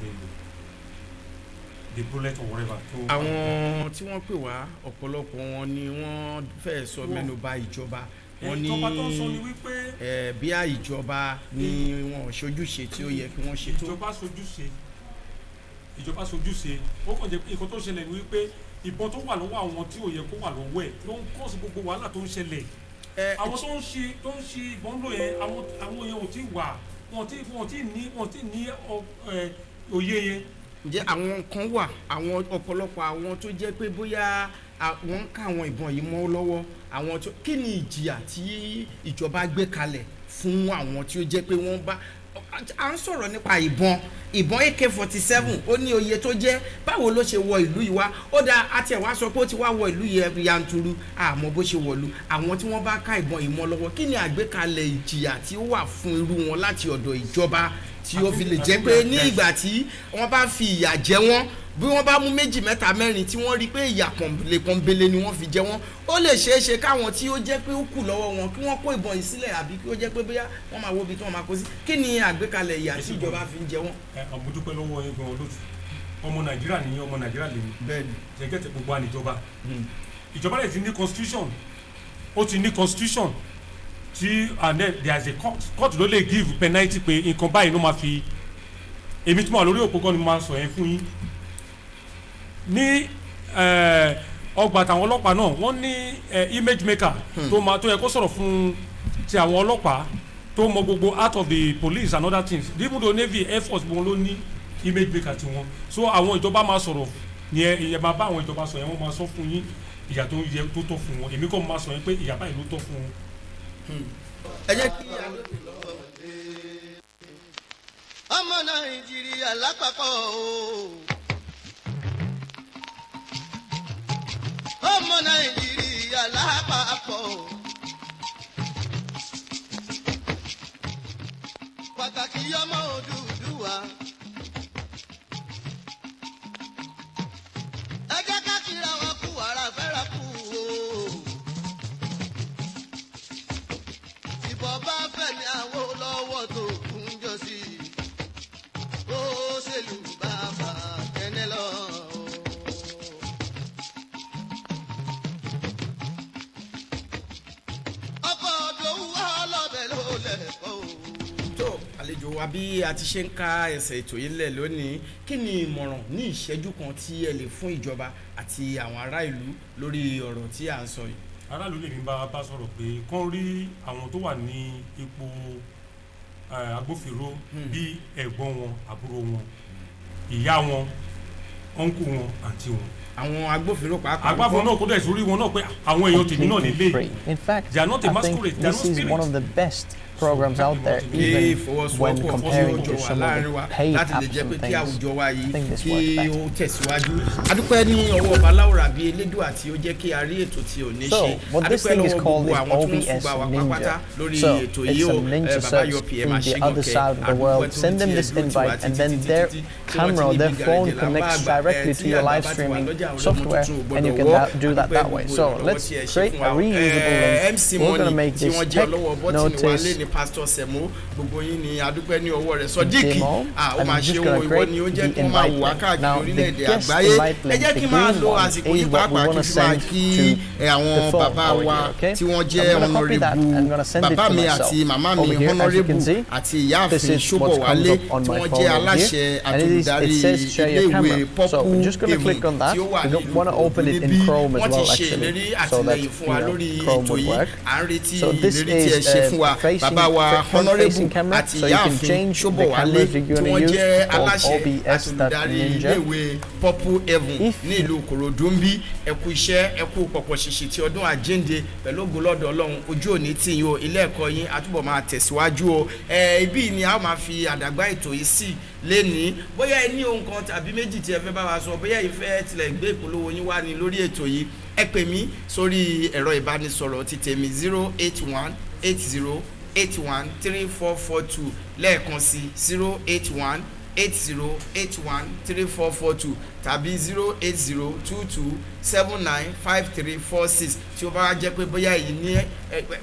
S6: the bullet or whatever.
S7: Àwọn tí wọ́n pè wá ọ̀pọ̀lọpọ̀ wọn ni wọ́n fẹ́ sọ mẹ́nu bà ìjọba. Wọ́n ní bí ìjọba ni wọn ṣojúṣe tí ó yẹ kí wọ́n ṣe tó.
S6: Ìjọba ṣojúṣe ó kàn jẹ́ nǹkan tó ṣẹlẹ̀ ní wípé ìbọn tó wà lọ́wọ́ àwọn tí ò yẹ kó wà lọ́wọ́ ẹ̀ ló ń kọ́ sí gbogbo wàhálà tó ń ṣẹlẹ̀. Àwọn tó ń ṣe ìbọn lò yẹn àwọn èèyàn ò tí wà wọn tí ní òye yẹn.
S7: Ǹjẹ́ àwọn kan wà àwọn ọ̀pọ̀lọpọ̀ àwọn tó jẹ́ pé bóyá wọ́n ń ká àwọn ìbọn yìí mọ́ lọ́wọ́, àwọn tó kí ni ìjìyà tí ìjọba gbé kalẹ̀ fún àwọn tí ó jẹ́ pé wọ́n bá à ń sọ̀rọ̀ nípa ìbọn AK-47 ó ní oye tó jẹ́, báwo ló ṣe wọ ìlú yìí wá? Ó dáa àti ẹ̀ wá sọ pé ó ti wá wọ ìlú yìí yanturu, àmọ́ bó ṣe wọ̀lú àwọn tí wọ́n bá ká ìbọn yìí mọ́ lọ́wọ́. Kí ni àgbékalẹ̀ ìjìyà tí ó wà fún irú wọn láti ọ̀dọ̀ ìjọba tí ó fi lè jẹ́ pé ní ìgbà tí wọ́n bá fi ìyà jẹ wọ́n bí wọ́n bá mú 2 mẹ́ta 4 tí wọ́n rí pé ìyà pọ̀nbélé ni wọ́n fi jẹ wọ́n ó lè ṣeé ṣe káwọn tí ó jẹ́ pé ó kù lọ́wọ́ wọn kí wọ́n kó ìbọn yìí sílẹ̀ àbí kí ó jẹ́ pé bóyá wọ́n máa wo ibi tí wọ́n máa kó sí kí ni àgbékalẹ̀ ìyà tí ìjọba fi ń jẹ wọ́n.
S6: àmójúpẹ́ lọ́wọ́ yín gan olóòtú ọmọ nàìjíríà ni ọmọ nàìjíríà lè ní
S7: bẹ́ẹ̀ni
S6: jẹ́gẹ́tẹ̀ gbogbo àníjọba ìjọba rẹ̀ ti ní constitution ó ti ní constitution tí and then there is a court ló lè give penalty pé nǹkan báyìí ló máa fi èmi tí mo wà lórí òpó gan ni mo máa sọ yẹn fún yín ní ọgbà tàwọn ọlọ́pàá náà wọ́n ní image maker tó yẹ kó sọ̀rọ̀ fún ti àwọn ọlọ́pàá tó mọ gbogbo out of the police and other things even though navy air force gbogbo ló ní image maker ti wọn so àwọn ìjọba máa sọ̀rọ̀ yẹn ìyẹn máa bá àwọn ìjọba sọ yẹn wọ́n máa sọ fún yín ìyà tó yẹ tó tọ́ fún wọn èmi kọ́ máa sọ yẹn pé ìyà báyìí ló tọ́ fún wọn.
S7: ẹ jẹ́ kí
S4: ọmọ nàìjíríà lápapọ̀ o ọmọ nàìjíríà lápapọ̀ pàtàkì ọmọ Odùduwà ẹ jẹ́ ká kíra wọn kú ara fẹ́ra kú o ìbọn bá Fẹ́mi Awólọ́wọ̀ tó kún jọ sí ó ṣèlú bàbá tẹ́lẹ̀ lọ. ọkọ̀ òdòwú ọlọ́bẹ̀ ló lẹ̀kọ́ o.
S7: tó àlejò wa bí a ti ṣe ń ká ẹsẹ̀ ètò yìí lẹ̀ lónìí kí ni ìmọ̀ràn ní ìṣẹ́jú kan tí ẹ lè fún ìjọba àti àwọn ará ìlú lórí ọ̀rọ̀ tí à ń sọ yìí.
S6: aráàlú lè ní bá sọ̀rọ̀ pé kán rí àwọn tó wà ní ipò agbófinró bí ẹ̀gbọ́n wọn àbúrò wọn ìyá wọn ọ̀nkù wọn àǹtí wọn.
S7: àwọn agbófinró pàápàá.
S6: agbófinró náà kó dẹ̀ sórí wọn náà pé àwọn èèyàn tèmi náà nílé.
S10: In fact,
S6: they are not a
S10: I
S6: masquerade,
S10: think
S6: they are
S10: this
S6: not
S10: is
S6: spirits.
S10: one of the best programs out there, even when comparing to some of the paid apps and things. I think this works better.
S7: adúpẹ́ ní ọwọ́ baláwòrán bíi elédùà tí ó jẹ́ kí a rí ètò tí ò ní ṣe.
S10: What this thing is called is OBS Ninja. So it's a ninja search in the other side of the world. Send them this invite and then their camera, their phone connects directly to your live streaming software and you can do that way. So let's create a reusable link. We're going to make this tech notice
S7: pastor Semo gbogbo yín ni adúpẹ́ ní ọwọ́ rẹ̀ Sodiq ó máa ṣe owó ìwọ ni ó jẹ́ kí wọ́n máa wà káàkiri orílẹ̀-èdè àgbáyé ẹ jẹ́ kí n máa lo àsìkò yìí pàápàá kí n fi máa kí àwọn bàbá wa tí wọ́n jẹ́ honourable bàbá mi àti màmá mi honourable àti ìyáàfin Ṣóbọ̀wálé tí wọ́n jẹ́ aláṣẹ àtolùdarí iléèwé Purple Haven tí ó wà ní ìlú níbí wọ́n ti ṣe ìlérí àtìlẹyìn fún wa lórí ètò yìí à ń retí ìlérí tí ẹ ṣe fún wa bàbá wa honourable àti ìyáàfin Ṣóbọ̀wálé tí wọ́n jẹ́ aláṣẹ àtolùdarí iléèwé Purple Haven ní ìlú Ìkòròdú ń bí ẹkú iṣẹ́ ẹkú pọ̀pọ̀ ṣìṣì tí ọdún àjíǹde pẹ̀lú ògo lọ́dọ̀ Ọlọ́run ojú òní tì yín o ilé ẹ̀kọ́ yín àtúbọ̀ máa tẹ̀síwájú o ibi ni a máa fi àdàgbà ètò yìí sí lẹ́ni bóyá ẹ ní ohun kan tàbí méjì tí ẹ fẹ́ bá wa sọ bóyá ìfẹ́ tilẹ̀ gbé ìpolówó yín wá ní lórí ètò yìí ẹ pè mí sórí ẹ̀rọ ìbánisọ̀rọ̀ ti tèmi 08180813442 lẹ́ẹ̀kan sí 08180813442 tàbí 08022795346 tí ó bá jẹ́ pé bóyá èyí ní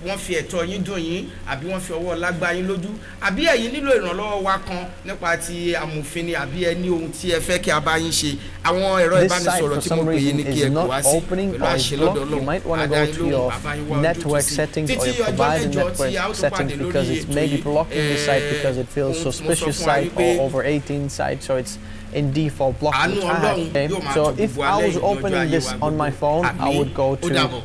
S7: wọ́n fi ẹ̀tọ́ yín dùn yín àbí wọ́n fi ọwọ́ lágbá yín lójú àbí ẹ̀yin nílò ìrànlọ́wọ́ wa kan nípa ti amòfin ni àbí ẹ ní ohun tí ẹ fẹ́ kí a bá yín ṣe àwọn ẹ̀rọ ìbánisọ̀rọ̀ tí mo pè yín ní kí ẹ kó wá sí pẹ̀lú àṣẹ lọ́dọ̀ Ọlọ́run àdáyé lóhùn bàbá yín wá ojú sí títí ọjọ́ mẹ́jọ tí a ó tún pàdé lórí ètò yìí
S10: suspicious site or over 18 site, so it's in default blocking the tag. Okay? So if I was opening this on my phone, I would go to